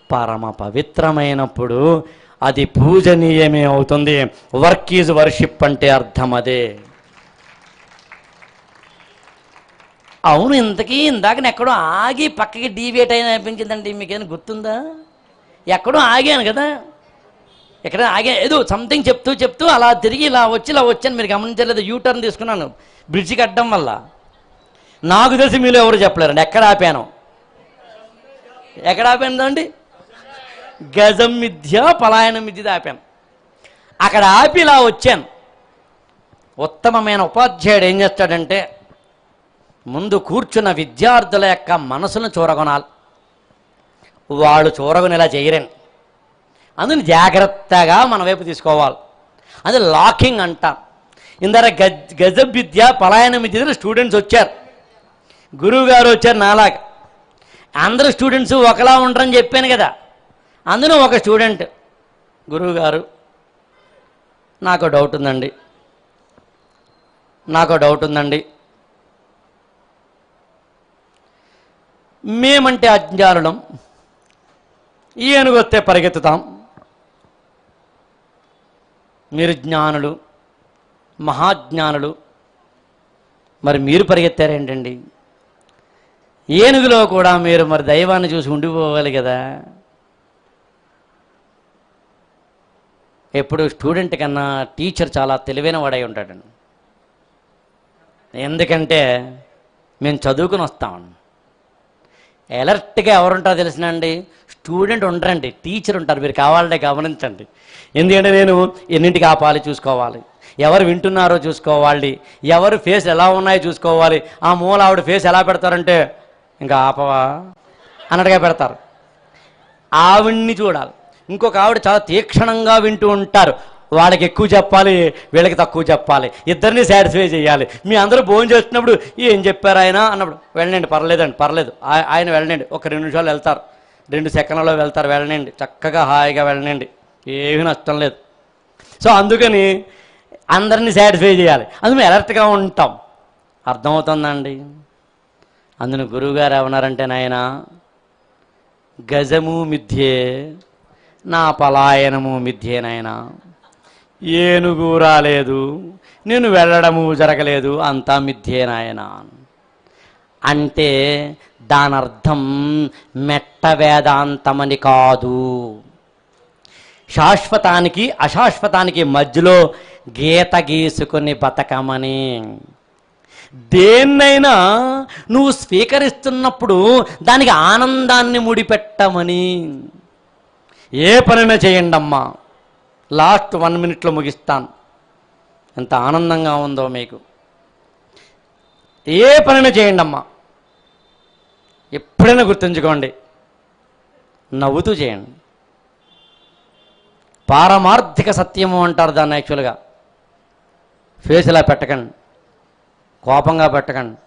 పరమ పవిత్రమైనప్పుడు అది పూజనీయమే అవుతుంది. వర్క్ ఈజ్ వర్షిప్ అంటే అర్థం అదే. అవును, ఇందాక ఎక్కడో ఆగి పక్కకి డీవియేట్ అయినా అనిపించిందండి. మీకేమైనా గుర్తుందా? ఎక్కడో ఆగాను కదా, ఎక్కడ ఏదో సంథింగ్ చెప్తూ అలా తిరిగి ఇలా వచ్చాను. మీరు గమనించలేదు, యూటర్న్ తీసుకున్నాను బ్రిడ్జికి అడ్డం వల్ల. నాకు తెలిసి మీలో ఎవరు చెప్పలేరండి ఎక్కడ ఆపాను. ఆపానండి? గజం మిథ్య పలాయనం మిథ్య ఆపాను. అక్కడ ఆపి ఇలా వచ్చాను. ఉత్తమమైన ఉపాధ్యాయుడు ఏం చేస్తాడంటే ముందు కూర్చున్న విద్యార్థుల యొక్క మనసును చూరగొనాలి. వాళ్ళు చూరగొనేలా చేయరని, అందుని జాగ్రత్తగా మన వైపు తీసుకోవాలి. అది లాకింగ్ అంటాం. ఇందర గజ విద్య పలాయన విద్య స్టూడెంట్స్ వచ్చారు, గురువు గారు వచ్చారు నాలాగా. అందరూ స్టూడెంట్స్ ఒకలా ఉండరని చెప్పాను కదా. అందులో ఒక స్టూడెంట్, గురువు గారు నాకు డౌట్ ఉందండి, మేమంటే అజ్ఞానులం, ఏనుగొస్తే పరిగెత్తుతాం, మీరు జ్ఞానులు, మహాజ్ఞానులు, మరి మీరు పరిగెత్తారేంటండి? ఏనుగులో కూడా మీరు మరి దైవాన్ని చూసి ఉండిపోవాలి కదా. ఎప్పుడు స్టూడెంట్ కన్నా టీచర్ చాలా తెలివైన వాడై ఉంటాడండి. ఎందుకంటే మేము చదువుకుని వస్తామండి. అలర్ట్గా ఎవరుంటారో తెలిసినండి, స్టూడెంట్ ఉండరండి, టీచర్ ఉంటారు. మీరు కావాలంటే గమనించండి. ఎందుకంటే నేను ఎన్నింటికి ఆపాలి చూసుకోవాలి, ఎవరు వింటున్నారో చూసుకోవాలి, ఎవరు ఫేస్ ఎలా ఉన్నాయో చూసుకోవాలి. ఆ మూల ఆవిడ ఫేస్ ఎలా పెడతారంటే ఇంకా ఆపవా అన్నట్టుగా పెడతారు, ఆవిడ్ని చూడాలి. ఇంకొక ఆవిడ చాలా తీక్షణంగా వింటూ ఉంటారు, వాళ్ళకి ఎక్కువ చెప్పాలి, వీళ్ళకి తక్కువ చెప్పాలి, ఇద్దరిని సాటిస్ఫై చేయాలి. మీ అందరూ భోజనం చేస్తున్నప్పుడు ఏం చెప్పారు ఆయన అన్నప్పుడు వెళ్ళండి, పర్లేదు ఆయన వెళ్ళండి, ఒక 2 నిమిషాలు వెళ్తారు, 2 సెకండ్లలో వెళ్తారు, వెళ్ళండి, చక్కగా హాయిగా వెళ్ళండి, ఏమీ నష్టం లేదు. సో అందుకని అందరినీ సాటిస్ఫై చేయాలి, అందులో అలర్ట్గా ఉంటాం. అర్థమవుతుందండి? అందును గురువుగారు ఏమన్నారంటే, నాయన గజము మిథ్యే, నా పలాయనము మిథ్యే నాయన, ఏనుగు రాలేదు, నేను వెళ్ళడము జరగలేదు, అంతా మిథ్యే నాయన. అంటే దాని అర్థం మెట్ట వేదాంతమని కాదు, శాశ్వతానికి అశాశ్వతానికి మధ్యలో గీత గీసుకుని బతకమని. దేన్నైనా నువ్వు స్వీకరిస్తున్నప్పుడు దానికి ఆనందాన్ని ముడిపెట్టమని. ఏ పనైనా చేయండి అమ్మా, లాస్ట్ 1 మినిట్లో ముగిస్తాను, ఎంత ఆనందంగా ఉందో మీకు. ఏ పనైనా చేయండి అమ్మా, ఎప్పుడైనా గుర్తుంచుకోండి, నవ్వుతూ చేయండి. పారమార్థిక సత్యము అంటారు దాన్ని. యాక్చువల్గా ఫేస్ ఇలా పెట్టకండి, కోపంగా పెట్టకండి.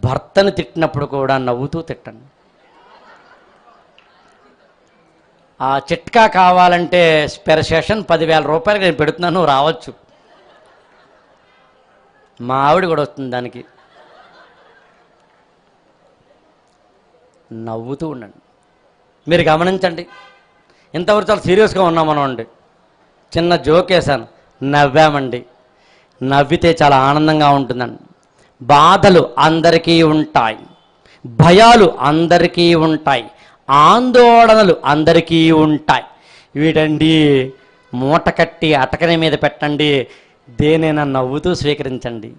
భర్తను తిట్టినప్పుడు కూడా నవ్వుతూ తిట్టండి. ఆ చిట్కా కావాలంటే స్పెర్ సెషన్ 10,000 రూపాయలకి నేను పెడుతున్నాను, రావచ్చు. మా ఆవిడ కూడా వస్తుంది దానికి. నవ్వుతూ ఉండండి. మీరు గమనించండి, ఇంతవరకు చాలా సీరియస్గా ఉన్నాం మనం అండి. చిన్న జోక్ వేసాను, నవ్వామండి. నవ్వితే చాలా ఆనందంగా ఉంటుందండి. బాధలు అందరికీ ఉంటాయి, భయాలు అందరికీ ఉంటాయి, ఆందోళనలు అందరికీ ఉంటాయి. వీటండి మూట కట్టి అటకని మీద పెట్టండి, దేనైనా నవ్వుతూ స్వీకరించండి.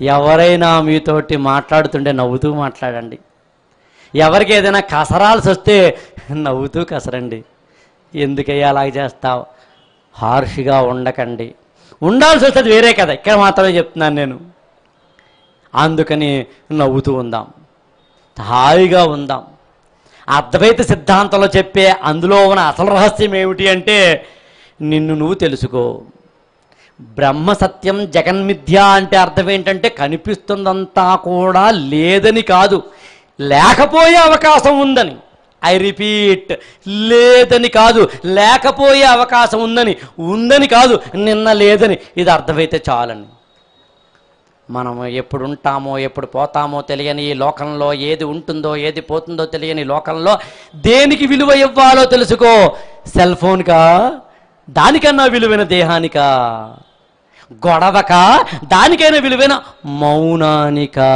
ఎవరైనా మీతోటి మాట్లాడుతుంటే నవ్వుతూ మాట్లాడండి. ఎవరికి ఏదైనా కసరాల్సి వస్తే నవ్వుతూ కసరండి. ఎందుకయ్యా అలాగ చేస్తావు, హార్ష్గా ఉండకండి. ఉండాల్సి వస్తుంది వేరే కదా, ఇక్కడ మాత్రమే చెప్తున్నాను నేను. అందుకని నవ్వుతూ ఉందాం, హాయిగా ఉందాం. అద్వైత సిద్ధాంతంలో చెప్పే అందులో ఉన్న అసలు రహస్యం ఏమిటి అంటే, నిన్ను నువ్వు తెలుసుకో. బ్రహ్మ సత్యం జగన్మిథ్య అంటే అర్థం ఏంటంటే, కనిపిస్తుందంతా కూడా లేదని కాదు, లేకపోయే అవకాశం ఉందని. ఐ రిపీట్, లేదని కాదు, లేకపోయే అవకాశం ఉందని కాదు, నిన్న లేదని. ఇది అర్థమైతే చాలని. మనం ఎప్పుడు ఉంటామో ఎప్పుడు పోతామో తెలియని ఈ లోకంలో, ఏది ఉంటుందో ఏది పోతుందో తెలియని లోకంలో దేనికి విలువ ఇవ్వాలో తెలుసుకో. సెల్ ఫోన్కా, దానికన్నా విలువైన దేహానికా? గొడవక, దానికైనా విలువైన మౌనానికా?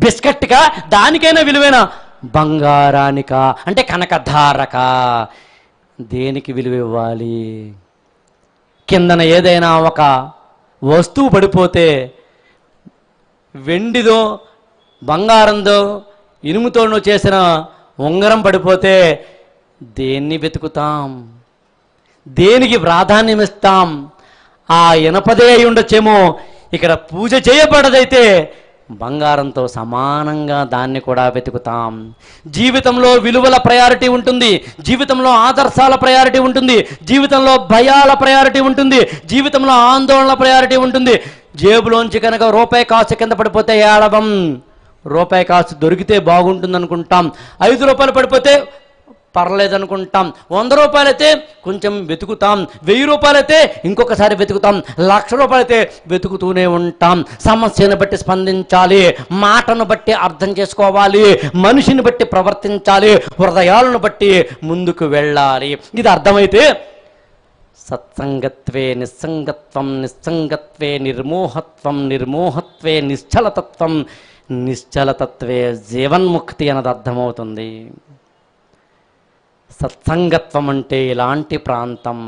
బిస్కెట్కా, దానికైనా విలువైన బంగారానిక అంటే కనకధారక? దేనికి విలువ ఇవ్వాలి? కిందన ఏదైనా ఒక వస్తువు పడిపోతే, వెండిదో బంగారందో ఇనుముతోనో చేసిన ఉంగరం పడిపోతే దేన్ని వెతుకుతాం? దేనికి ప్రాధాన్యం ఇస్తాం? ఆ ఇనపదే అయి ఉండొచ్చేమో. ఇక్కడ పూజ చేయబడదైతే బంగారంతో సమానంగా దాన్ని కూడా వెతుకుతాం. జీవితంలో విలువల ప్రయారిటీ ఉంటుంది, జీవితంలో ఆదర్శాల ప్రయారిటీ ఉంటుంది, జీవితంలో భయాల ప్రయారిటీ ఉంటుంది, జీవితంలో ఆందోళనల ప్రయారిటీ ఉంటుంది. జేబులోంచి కనుక రూపాయి కాసు కింద పడిపోతే ఏడవం, రూపాయి కాసు దొరికితే బాగుంటుంది అనుకుంటాం. 5 రూపాయలు పడిపోతే పర్లేదనుకుంటాం. 100 రూపాయలైతే కొంచెం వెతుకుతాం, 1000 రూపాయలైతే ఇంకొకసారి వెతుకుతాం, 1,00,000 రూపాయలైతే వెతుకుతూనే ఉంటాం. సమస్యను బట్టి స్పందించాలి, మాటను బట్టి అర్థం చేసుకోవాలి, మనిషిని బట్టి ప్రవర్తించాలి, హృదయాలను బట్టి ముందుకు వెళ్ళాలి. ఇది అర్థమైతే సత్సంగత్వే నిస్సంగత్వం, నిస్సంగత్వే నిర్మోహత్వం, నిర్మోహత్వే నిశ్చలతత్వం, నిశ్చలతత్వే జీవన్ముక్తి అన్నది అర్థమవుతుంది. సత్సంగత్వం అంటే ఇలాంటి ప్రాంతం.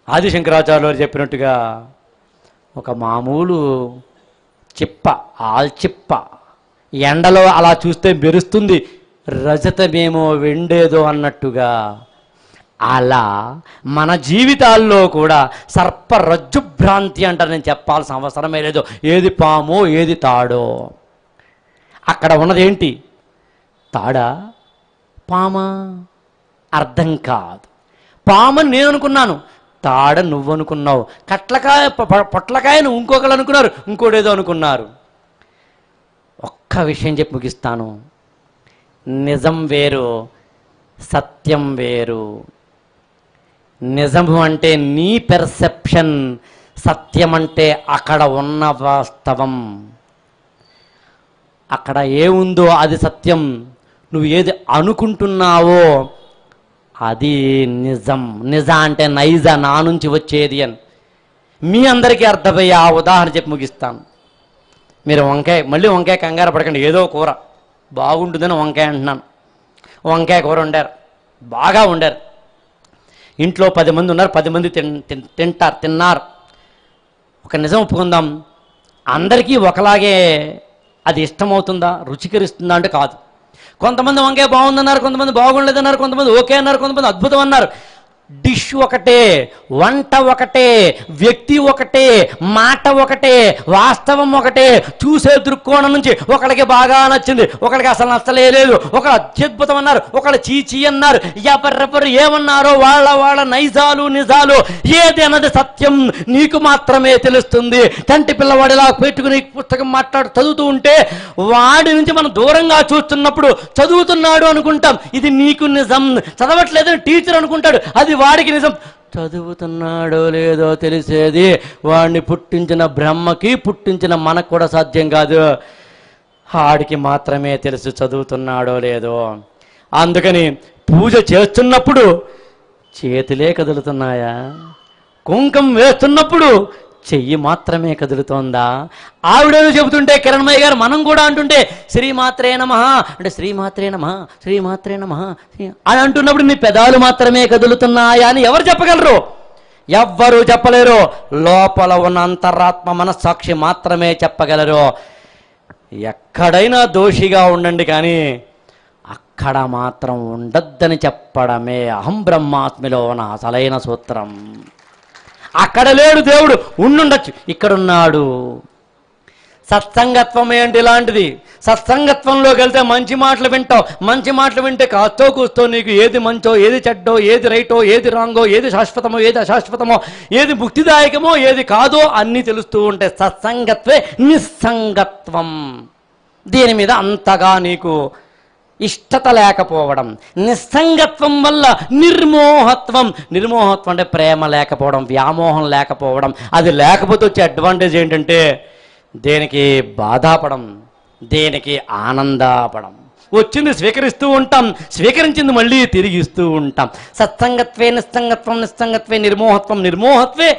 ఆదిశంకరాచార్యులు వారు చెప్పినట్టుగా ఒక మామూలు చిప్ప, ఆల్చిప్ప ఎండలో అలా చూస్తే మెరుస్తుంది, రజతమేమో వెండేదో అన్నట్టుగా అలా మన జీవితాల్లో కూడా సర్పరజ్జుభ్రాంతి అంటారు. నేను చెప్పాల్సిన అవసరమే లేదు. ఏది పామో ఏది తాడో, అక్కడ ఉన్నదేంటి? తాడా పామా? అర్థం కాదు. పామని నేను అనుకున్నాను, తాడ నువ్వు అనుకున్నావు, పొట్లకాయను ఇంకొకరు అనుకున్నారు, ఇంకోటేదో అనుకున్నారు. ఒక్క విషయం చెప్పి ముగిస్తాను. నిజం వేరు, సత్యం వేరు. నిజము అంటే నీ పెర్సెప్షన్, సత్యం అంటే అక్కడ ఉన్న వాస్తవం. అక్కడ ఏముందో అది సత్యం, నువ్వు ఏది అనుకుంటున్నావో అది నిజం. నిజ అంటే నైజ, నా నుంచి వచ్చేది అని మీ అందరికీ అర్థమయ్యే ఆ ఉదాహరణ చెప్పి ముగిస్తాను. మీరు మళ్ళీ వంకాయ కంగారు పడకండి. ఏదో కూర బాగుంటుందని వంకాయ అంటున్నాను. వంకాయ కూర వండారు, బాగా వండారు. ఇంట్లో 10 మంది ఉన్నారు, 10 మంది తిన్నారు. ఒక నిజం ఒప్పుకుందాం, అందరికీ ఒకలాగే అది ఇష్టమవుతుందా, రుచికరిస్తుందా అంటే కాదు. కొంతమంది వంకాయ బాగుందన్నారు, కొంతమంది బాగుండలేదన్నారు, కొంతమంది ఓకే అన్నారు, కొంతమంది అద్భుతం అన్నారు. డిష్ ఒకటే, వంట ఒకటే, వ్యక్తి ఒకటే, మాట ఒకటే, వాస్తవం ఒకటే. చూసే దృక్కోణం నుంచి ఒకళ్ళకి బాగా నచ్చింది, ఒకళ్ళకి అసలు నచ్చలేదు, ఒకళ్ళు అత్యద్భుతం అన్నారు, ఒకళ్ళు చీచీ అన్నారు. ఎవరెవరు ఏమన్నారో వాళ్ళ నైజాలు నిజాలు ఏది అన్నది సత్యం నీకు మాత్రమే తెలుస్తుంది. కంటి పిల్లవాడిలా పెట్టుకుని పుస్తకం చదువుతూ ఉంటే వాడి నుంచి మనం దూరంగా చూస్తున్నప్పుడు చదువుతున్నాడు అనుకుంటాం, ఇది నీకు నిజం. చదవట్లేదని టీచర్ అనుకుంటాడు, అది వాడికి నిజం. చదువుతున్నాడో లేదో తెలిసేది వాడిని పుట్టించిన బ్రహ్మకి, పుట్టించిన మనకు కూడా సాధ్యం కాదు. వాడికి మాత్రమే తెలుసు చదువుతున్నాడో లేదో. అందుకని పూజ చేస్తున్నప్పుడు చేతులే కదులుతున్నాయా? కుంకం వేస్తున్నప్పుడు చెయ్యి మాత్రమే కదులుతోందా? ఆవిడేదో చెబుతుంటే కిరణ్మయ్య గారు మనం కూడా అంటుంటే శ్రీమాత్రే నమః అంటే శ్రీమాత్రే నమః, శ్రీమాత్రే నమః అని అంటున్నప్పుడు నీ పెదాలు మాత్రమే కదులుతున్నాయా అని ఎవరు చెప్పగలరు? ఎవ్వరూ చెప్పలేరు. లోపల ఉన్న అంతరాత్మ మనస్సాక్షి మాత్రమే చెప్పగలరు. ఎక్కడైనా దోషిగా ఉండండి, కానీ అక్కడ మాత్రం ఉండద్దని చెప్పడమే అహం బ్రహ్మాస్మిలో ఉన్న అసలైన సూత్రం. అక్కడ లేడు దేవుడు, ఉండుండొచ్చు, ఇక్కడున్నాడు. సత్సంగత్వం ఏంటి ఇలాంటిది. సత్సంగత్వంలోకి వెళ్తే మంచి మాటలు వింటావు. మంచి మాటలు వింటే కాస్తో కూస్తో నీకు ఏది మంచో, ఏది చెడ్డో, ఏది రైటో, ఏది రాంగో, ఏది శాశ్వతమో, ఏది అశాశ్వతమో, ఏది ముక్తిదాయకమో, ఏది కాదో అన్నీ తెలుస్తూ ఉంటాయి. సత్సంగత్వే నిస్సంగత్వం. దీని మీద అంతగా నీకు ఇష్టత లేకపోవడం. నిస్సంగత్వం వల్ల నిర్మోహత్వం. నిర్మోహత్వం అంటే ప్రేమ లేకపోవడం, వ్యామోహం లేకపోవడం. అది లేకపోతే వచ్చే అడ్వాంటేజ్ ఏంటంటే దేనికి బాధపడం, దేనికి ఆనందపడం. వచ్చింది స్వీకరిస్తూ ఉంటాం, స్వీకరించింది మళ్ళీ తిరిగి ఇస్తూ ఉంటాం. సత్సంగత్వే నిస్సంగత్వం, నిస్సంగత్వే నిర్మోహత్వం, నిర్మోహత్వే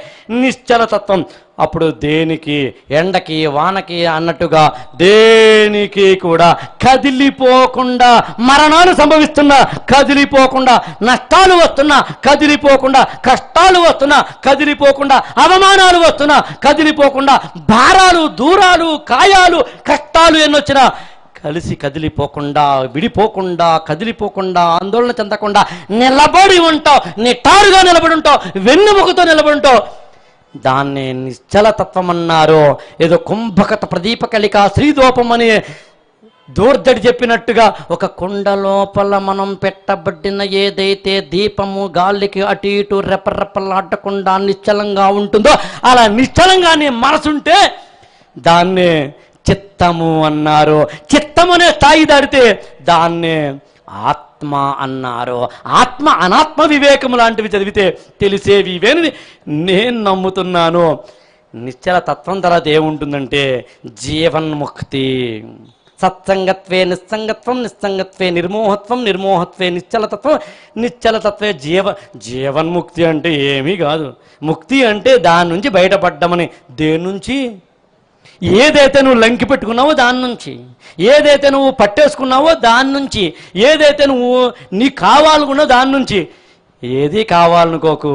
నిశ్చలతత్వం. అప్పుడు దేనికి, ఎండకి వానకి అన్నట్టుగా దేనికి కూడా కదిలిపోకుండా, మరణాలు సంభవిస్తున్నా కదిలిపోకుండా, నష్టాలు వస్తున్నా కదిలిపోకుండా, కష్టాలు వస్తున్నా కదిలిపోకుండా, అవమానాలు వస్తున్నా కదిలిపోకుండా, భారాలు, దూరాలు, కాయాలు, కష్టాలు ఎన్నొచ్చినా కలిసి కదిలిపోకుండా, విడిపోకుండా, కదిలిపోకుండా, ఆందోళన చెందకుండా నిలబడి ఉంటావు. నిటారుగా నిలబడి ఉంటావు, వెన్నెముకతో నిలబడి ఉంటావు. దాన్ని నిశ్చలతత్వం అన్నారు. ఏదో కుంభకత ప్రదీపకళిక శ్రీదోపం అని దూర్దడి చెప్పినట్టుగా ఒక కుండ లోపల మనం పెట్టబడిన ఏదైతే దీపము గాలికి అటు ఇటు రెపరెపలాడకుండా నిశ్చలంగా ఉంటుందో అలా నిశ్చలంగా నీ మనసుంటే దాన్ని చిత్తము అన్నారు. చిత్తం అనే స్థాయి దాడితే దాన్ని ఆత్మ అన్నారు. ఆత్మ అనాత్మ వివేకము లాంటివి చదివితే తెలిసేవి ఇవేని నేను నమ్ముతున్నాను. నిశ్చల తత్వం తర్వాత ఏముంటుందంటే జీవన్ముక్తి. సత్సంగత్వే నిస్సంగత్వం, నిస్సంగత్వే నిర్మోహత్వం, నిర్మోహత్వే నిశ్చలతత్వం, నిశ్చలతత్వే జీవన్ముక్తి అంటే ఏమీ కాదు. ముక్తి అంటే దాని నుంచి బయటపడ్డమని. దేని నుంచి? ఏదైతే నువ్వు లంకి పెట్టుకున్నావో దాని నుంచి, ఏదైతే నువ్వు పట్టేసుకున్నావో దాని నుంచి, ఏదైతే నువ్వు నీకు కావాలనుకున్నావో దాని నుంచి. ఏది కావాలనుకోకు,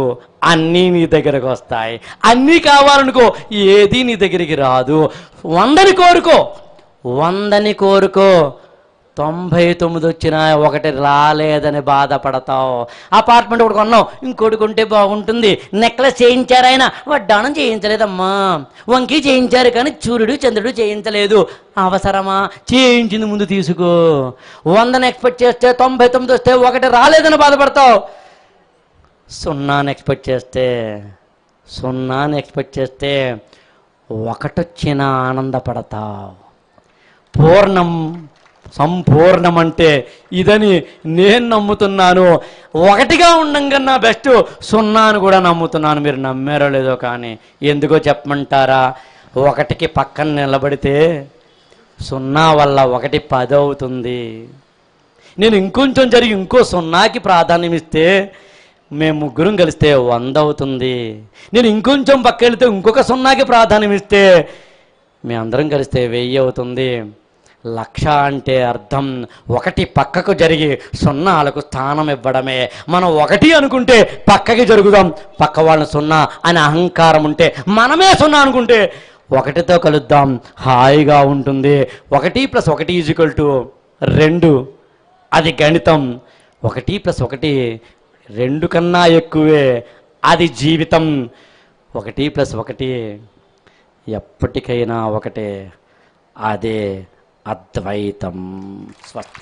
అన్నీ నీ దగ్గరకు వస్తాయి. అన్నీ కావాలనుకో, ఏది నీ దగ్గరికి రాదు. 100ని కోరుకో, 100ని కోరుకో, 99 వచ్చినా ఒకటి రాలేదని బాధపడతావు. అపార్ట్మెంట్ ఒకటి కొన్నావు, ఇంకోటి కొంటే బాగుంటుంది. నెక్లెస్ చేయించారు, ఆయన వడ్డాణం చేయించలేదమ్మా. వంకి చేయించారు కానీ సూర్యుడు చంద్రుడు చేయించలేదు. అవసరమా? చేయించింది ముందు తీసుకో. 100ని ఎక్స్పెక్ట్ చేస్తే 99 వస్తే ఒకటి రాలేదని బాధపడతావు. 0ని ఎక్స్పెక్ట్ చేస్తే ఒకటి వచ్చినా ఆనందపడతావు. పూర్ణం సంపూర్ణం అంటే ఇదని నేను నమ్ముతున్నాను. ఒకటిగా ఉండంగా బెస్ట్, 0ని కూడా నమ్ముతున్నాను. మీరు నమ్మారో లేదో కానీ ఎందుకో చెప్పమంటారా? 1కి పక్కన నిలబడితే 0 వల్ల 1 10 అవుతుంది. నేను ఇంకొంచెం జరిగి ఇంకో 0కి ప్రాధాన్యం ఇస్తే మేము ముగ్గురం కలిస్తే 100 అవుతుంది. నేను ఇంకొంచెం పక్క వెళితే ఇంకొక 0కి ప్రాధాన్యం ఇస్తే మేమందరం కలిస్తే 1000 అవుతుంది. 1,00,000 అంటే అర్థం 1 పక్కకు జరిగి 0లకు స్థానం ఇవ్వడమే. మనం 1 అనుకుంటే పక్కకి జరుగుదాం. పక్క వాళ్ళని 0 అనే అహంకారం ఉంటే, మనమే 0 అనుకుంటే 1తో కలుద్దాం, హాయిగా ఉంటుంది. 1 + 1 = 2. అది గణితం. 1 + 1 2 కన్నా ఎక్కువే, అది జీవితం. 1 + 1 ఎప్పటికైనా ఒకటే, అదే అద్వైతం. స్వస్తి.